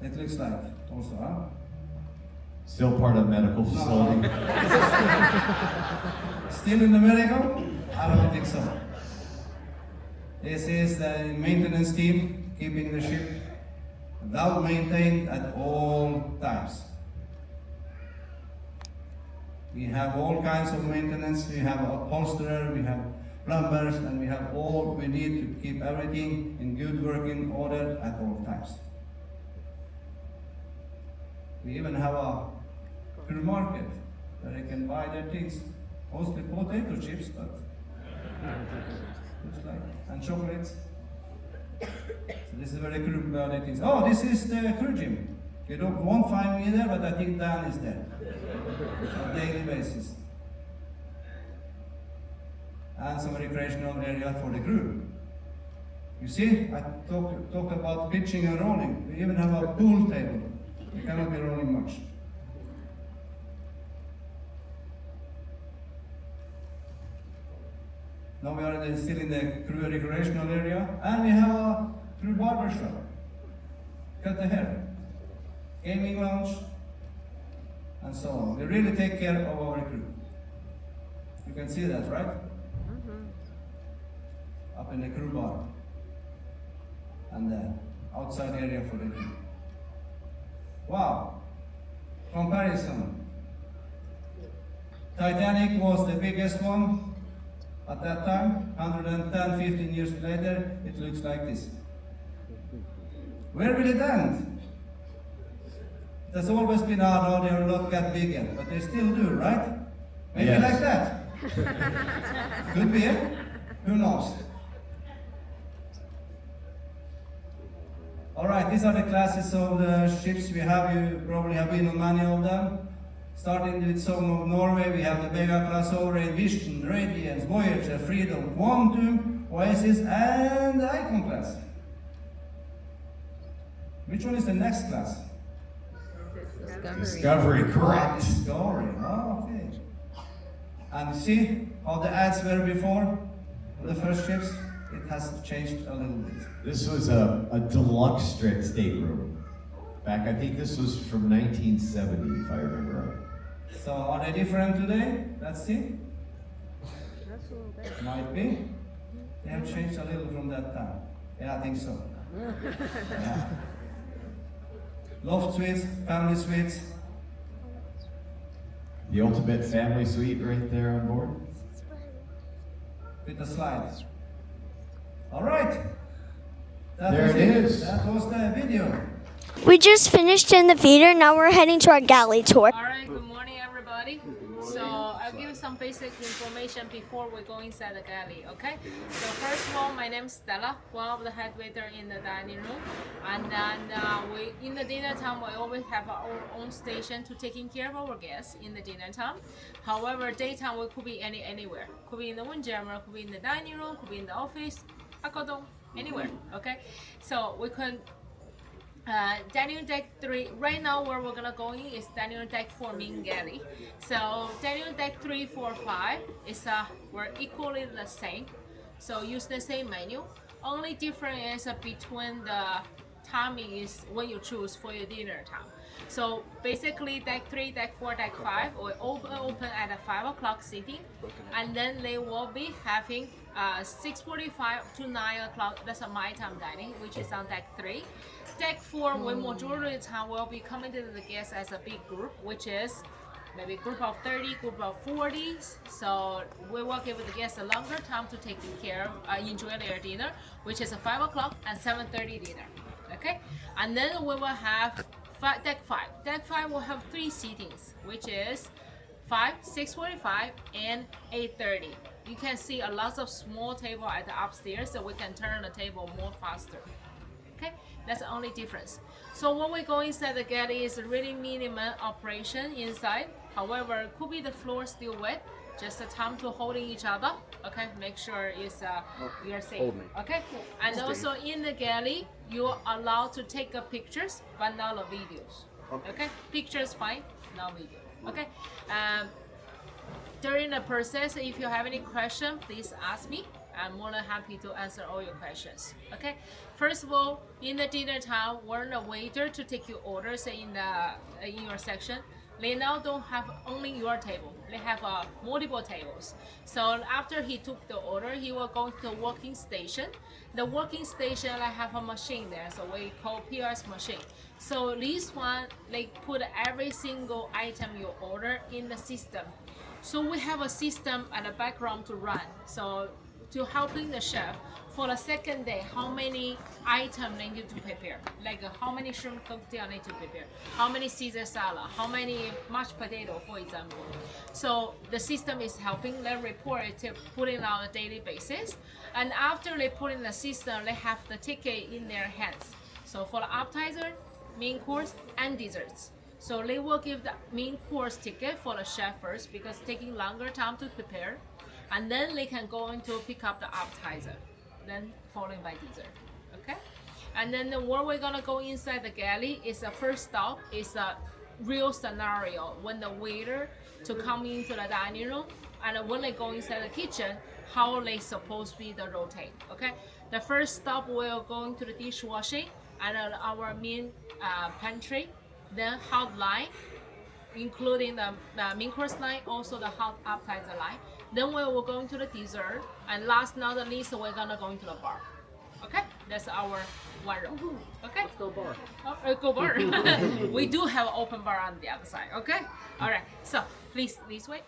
It looks like also, huh? Still part of the medical facility. Still in the medical? I don't think so. This is the maintenance team keeping the ship well maintained at all times. We have all kinds of maintenance. We have a upholsterer, we have plumbers, and we have all we need to keep everything in good working order at all times. We even have a crew market where they can buy their things, mostly potato chips, but looks like, and chocolates. So this is where the crew buy their things. Oh, this is the crew gym. You won't find me there, but I think Dan is there on a daily basis. And some recreational area for the crew. You see, I talked about pitching and rolling. We even have a pool table. You cannot be rolling much. Now we are still in the crew recreational area, and we have a crew barber shop. Cut the hair. Gaming lounge, and so on. We really take care of our crew. You can see that, right? Up in the crew bar. And the outside area for the crew. Wow. Comparison. Titanic was the biggest one at that time. 110, 15 years later, it looks like this. Where will it end? There's always been hard, they will not get bigger, but they still do, right? Maybe Yes. like that. Could be, eh? Who knows? All right, these are the classes of the ships we have. You probably have been on many of them. Starting with some of Norway, we have the Vega class over in Vision, Radiance, Voyager, Freedom, Quantum, Oasis, and the Icon class. Which one is the next class? Discovery, correct. Discovery, oh, okay. And see how the ads were before the first ships? It has changed a little bit. This was a deluxe stateroom. Back, I think this was from 1970, if I remember right. So are they different today? Let's see. Might be. They have changed a little from that time. Yeah, I think so. Yeah. Loft suites, family suites. The ultimate family suite right there on board. With the slides. All right. There was it is. That was the video. We just finished in the theater. Now we're heading to our galley tour. All right, good morning, everybody. So I'll give you some basic information before we go inside the galley, okay? So first of all, my name is Stella, one of the head waiter in the dining room. And then in the dinner time, we always have our own station to taking care of our guests in the dinner time. However, daytime we could be anywhere. Could be in the windjammer, could be in the dining room, could be in the office. anywhere. Okay, so we can. Dining room deck 3, right now where we're gonna go in is dining room deck 4 main galley. So dining room deck 3, 4, 5 is we're equally the same. So use the same menu. Only difference is between the timing is when you choose for your dinner time. So basically deck 3, deck 4, deck 5 will open at a 5 o'clock sitting, and then they will be having 6:45 to 9 o'clock, that's my time dining, which is on deck 3. Deck 4, when majority of the time will be coming to the guests as a big group, which is maybe group of 30, group of 40s. So we will give the guests a longer time to take care of, enjoy their dinner, which is a 5 o'clock and 7:30 dinner. Okay, and then we will have deck 5. Deck 5 will have 3 seatings, which is 5, 6:45, and 8:30. You can see a lot of small table at the upstairs, so we can turn the table more faster. Okay, that's the only difference. So when we go inside the galley, is really minimum operation inside. However, could be the floor still wet. Just the time to holding each other. Okay, make sure it's you're safe. Hold me. Okay, and also in the galley, you're allowed to take pictures, but not the videos. Okay, pictures fine, no video. Okay. During the process, if you have any question, please ask me. I'm more than happy to answer all your questions. Okay. First of all, in the dinner time, we're the waiter to take your orders in your section. They now don't have only your table. They have multiple tables. So after he took the order, he will go to the working station. The working station, I have a machine there, so we call POS machine. So this one, they put every single item you order in the system. So we have a system at the background to run. So to helping the chef for the second day, how many items they need to prepare, like how many shrimp cocktail need to prepare, how many Caesar salad, how many mashed potato, for example. So the system is helping them report it to put it on a daily basis. And after they put in the system, they have the ticket in their hands. So for the appetizer, main course, and desserts. So they will give the main course ticket for the chef first because it's taking longer time to prepare. And then they can go in to pick up the appetizer, then followed by dessert. Okay? And then where we're gonna go inside the galley is the first stop is a real scenario when the waiter to come into the dining room, and when they go inside the kitchen, how they supposed to be the rotate. Okay? The first stop we'll go into the dishwashing and our main pantry, then hot line, including the main course line, also the hot appetizer line. Then we will go into the dessert, and last not the least, we're gonna go into the bar. Okay, that's our one room. Okay, let's go bar. Go bar. We do have an open bar on the other side. Okay, all right. So please wait.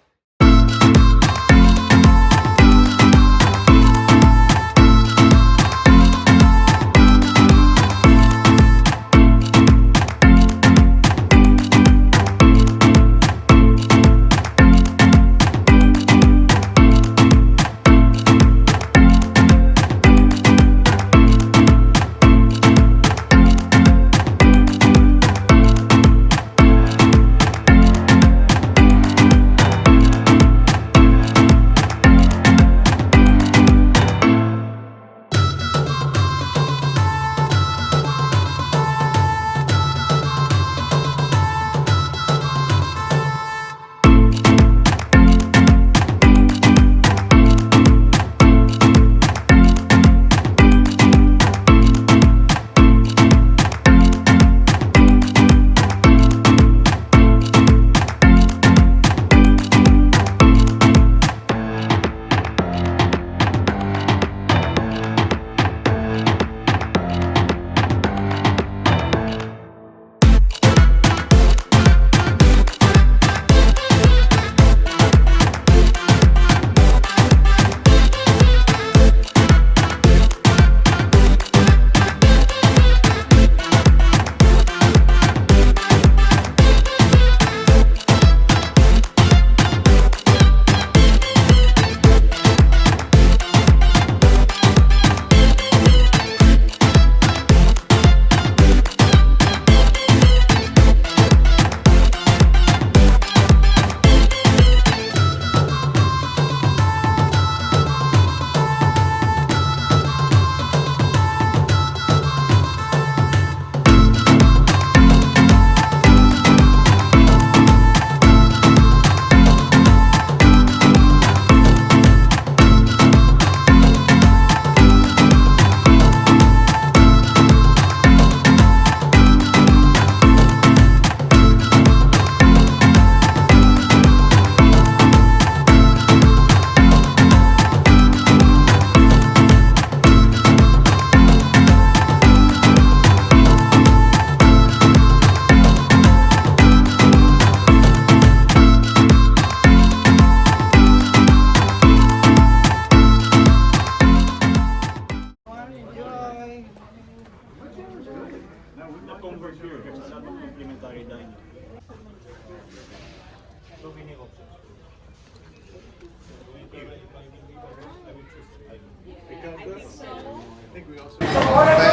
think we also. Thank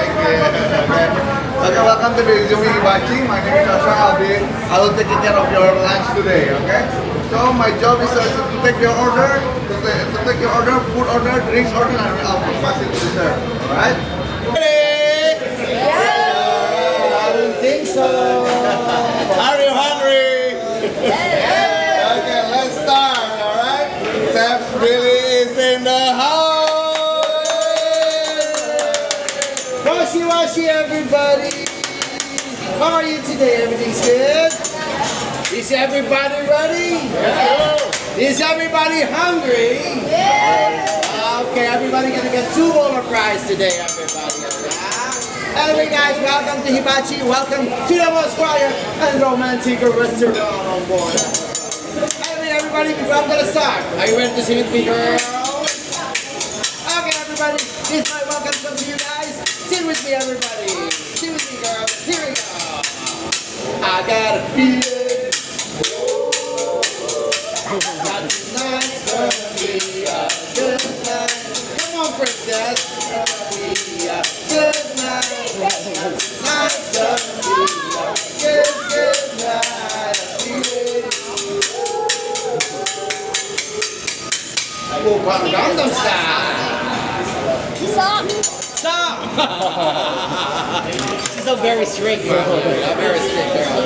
you. Okay, welcome to the Hibachi. My name is Joshua. I will take care of your lunch today. Okay. So my job is to take your order, to take your order, food order, drinks order, and I'll pass it to the server. All right. I don't think so. Are you hungry? Okay, let's start. All right. Chef Billy is in the house. Washi everybody. How are you today? Everything's good? Is everybody ready? Yeah. Is everybody hungry? Yeah. Okay, everybody gonna get 2 bowl of fries today, everybody. Anyway guys, welcome to Hibachi. Welcome to the most quiet and romantic restaurant on board. Anyway everybody, I'm gonna start. Are you ready to sing with me, girls? Okay everybody, this is my welcome song to you guys. Sing with me everybody. Sing with me girls. Here we go. I got a feeling that tonight's gonna be a good night. Come on princess. It's gonna be a good night. Tonight's gonna be a good night. Open Gangnam Style. Stop! She's a very strict girl. A very strict girl.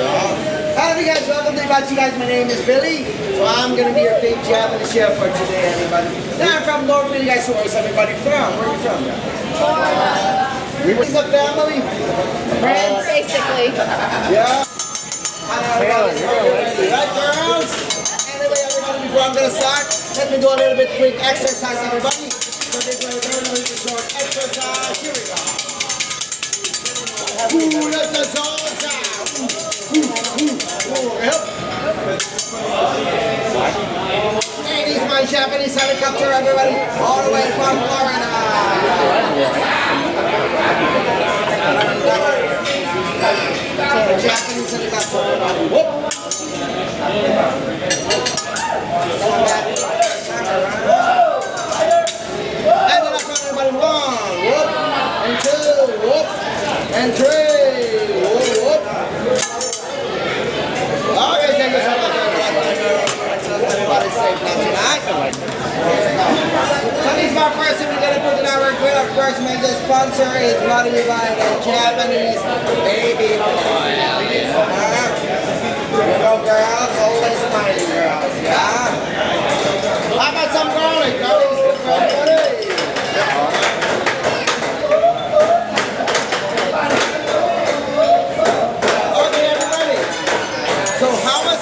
Hello you guys, welcome to Hibachi guys. My name is Billy. So I'm gonna be your fake Japanese chef for today, everybody. Now I'm from North Korea, guys. So where's everybody from? Where are you from? Florida. Is a family? Friends, basically. Yeah. Right, girls? Anyway, everybody, before I'm gonna start, let me do a little bit quick exercise, everybody. So this way, we're going to do a short exercise. Here we go. Ooh, that's a tall down. Yep. And he's my Japanese helicopter, everybody. All the way from Florida. Japanese helicopter. Whoop. And 2, whoop, and 3, whoop, whoop. Okay, thank you so much, everybody's safe now tonight. So this is our first thing we're going to put in our grill. Of course, major sponsor is brought to you by the Japanese baby oil. You know, girls, always smiling girls, yeah? How about some garlic? Garlic's good for everybody.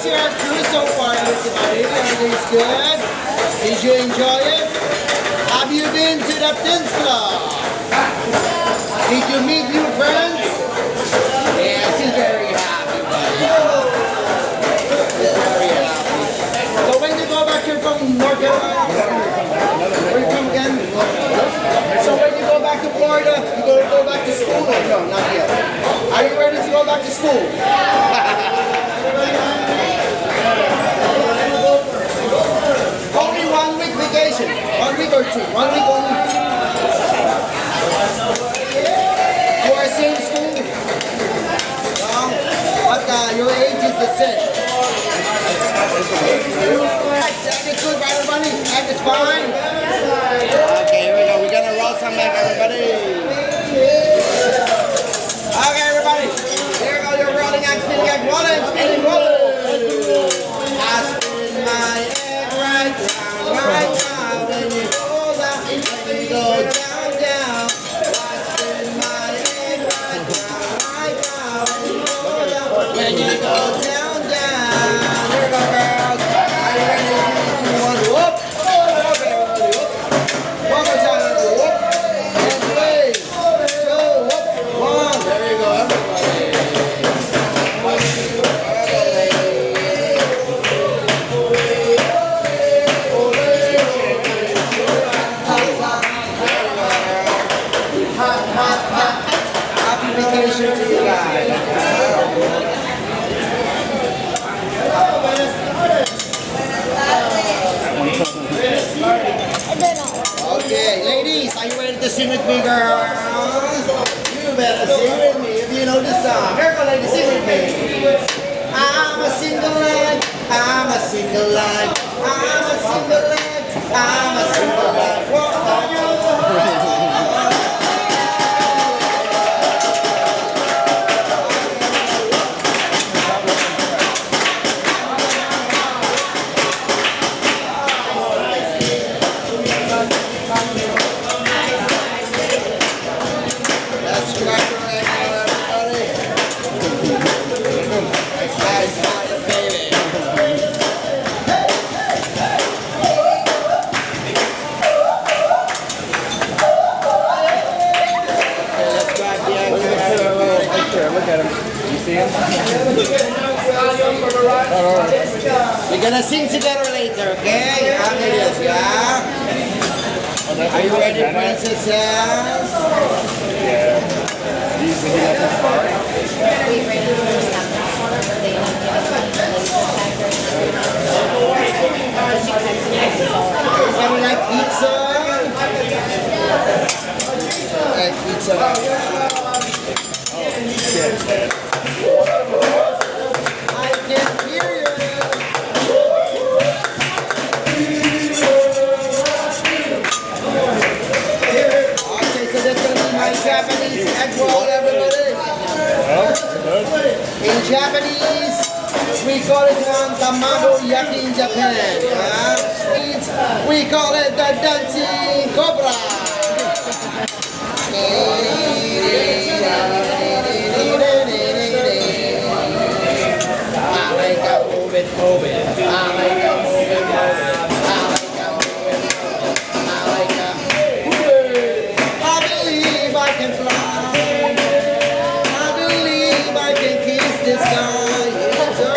Your cruise so far, everybody? Everything's good? Did you enjoy it? Have you been to the Pins Club? Did you meet new friends? Yeah, she's very happy. She's very happy. So when you go back here from North Carolina, where you come again? So when you go back to Florida, you go back to school? No, not yet. Are you ready to go back to school? Only 1 week vacation. 1 week or 2. 1 week only. You are same school. But your age is the same. It's good, everybody. Ladies, are you ready to sing with me, girls? You better sing with me if you know the song. Here go, ladies, sing with me. I'm a single lad, I'm a single lad, I'm a single lad, I'm a single lad. Look at him. You see him? We're gonna sing together later, okay? After this, yeah? Are you ready, princesses? Yeah. Do you think that's far? Everybody like pizza? Like pizza. I can't hear you. Okay, so that's gonna be my Japanese egg roll, everybody. In Japanese, we call it tamago yaki in Japan. We call it the dancing cobra. Move it. I like a move it. I believe I can fly. I believe I can kiss the sky. Yes, sir.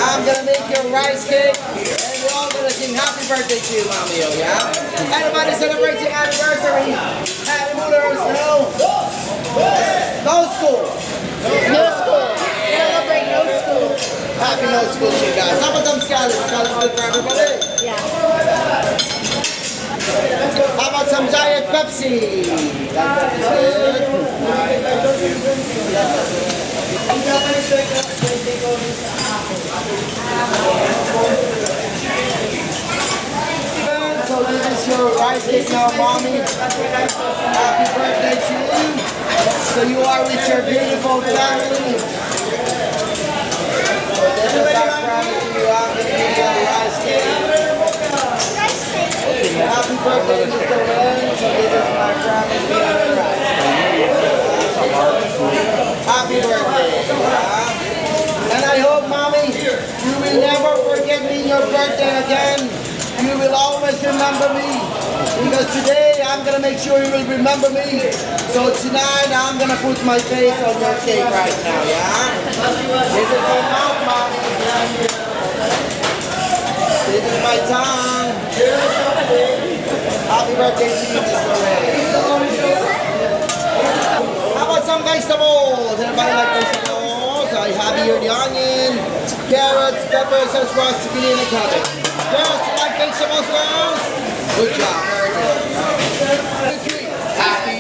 I'm gonna make your rice cake, and we're all gonna sing happy birthday to you, Mommy, yeah? Everybody celebrate your anniversary. Happy Mooders, no school. No school. Celebrate no school. Happy no school to you guys. How about them scholars? Scholars good for everybody? Yeah. How about some Giant Pepsi? So this is your rice cake now, Mommy. Happy birthday to you. So you are with your beautiful family. So this is our promise to you. I'm going to give you a rice cake. Happy birthday, Mr. Ren. So this is my promise to you. Happy birthday. And I hope, Mommy, you will never forget me in your birthday again. You will always remember me. Because today, I'm going to make sure you will remember me. So tonight, I'm going to put my face on your cake right now, yeah? This is my mouth, Mommy. This is my tongue. Happy birthday to you, Mr. Ray. How about some vegetables? Everybody like vegetables? I have here the onion, carrots, peppers, and squash, zucchini, and cabbage. Girls, you like vegetables, girls? Good job. Very good. Happy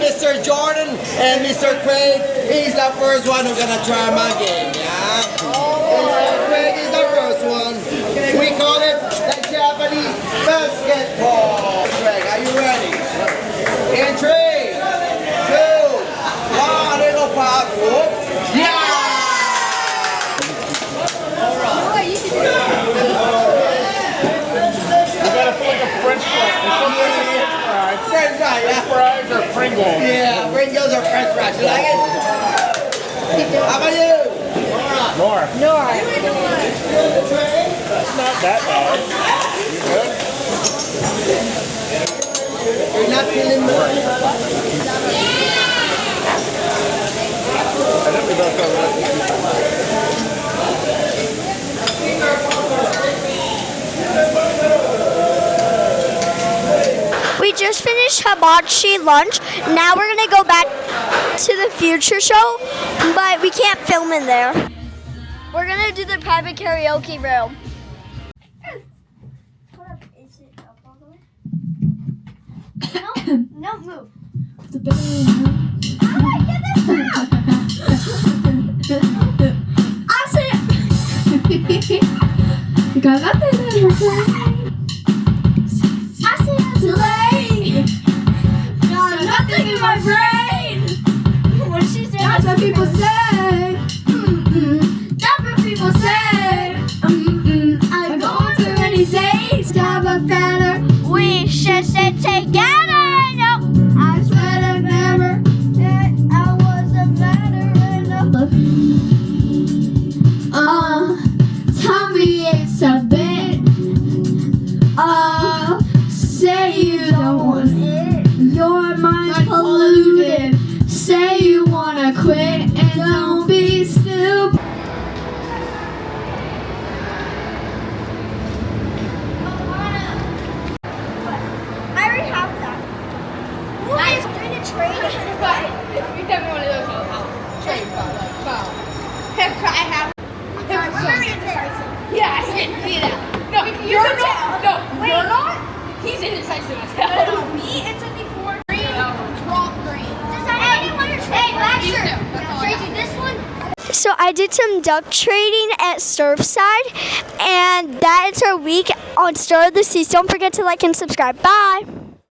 Mr. Jordan and Mr. Craig, he's the first one who's gonna try my game, yeah? Mr. Craig is the first one. We call it the Japanese basketball. Craig, are you ready? In 3, 2, 1, it'll pop. Whoop. Yeah! Josh, you like it? How about you? More. Nora. That's not that bad. You good? You're not feeling more. I think we both covered it. We just finished Hibachi Lunch. Now we're gonna go back to the future show, but we can't film in there. We're gonna do the private karaoke room. Is it up all the way? No, move. How do I get this out? I'll say it. I see it too late. Got nothing in my brain. What she said. That's what people say. That's what people say. I go on too many dates. Have a better. We should sit together. No, I swear to never. That I wasn't better enough. Tell me it's a bit. Say you don't want it. Your mind's polluted. Say you wanna quit and don't be stupid. I already have that. Nice. Doing a trade. We have one of those on the house. Trade like wow. I have. Yeah, I didn't see that. No, you're not. No, you're not. He's indecisive as hell. No, me, it's only 4 green. Drop green. Does anybody want to trade? Lasher. Tracy, this one. So I did some duck trading at Surfside, and that is our week on Star of the Seas. Don't forget to like and subscribe. Bye.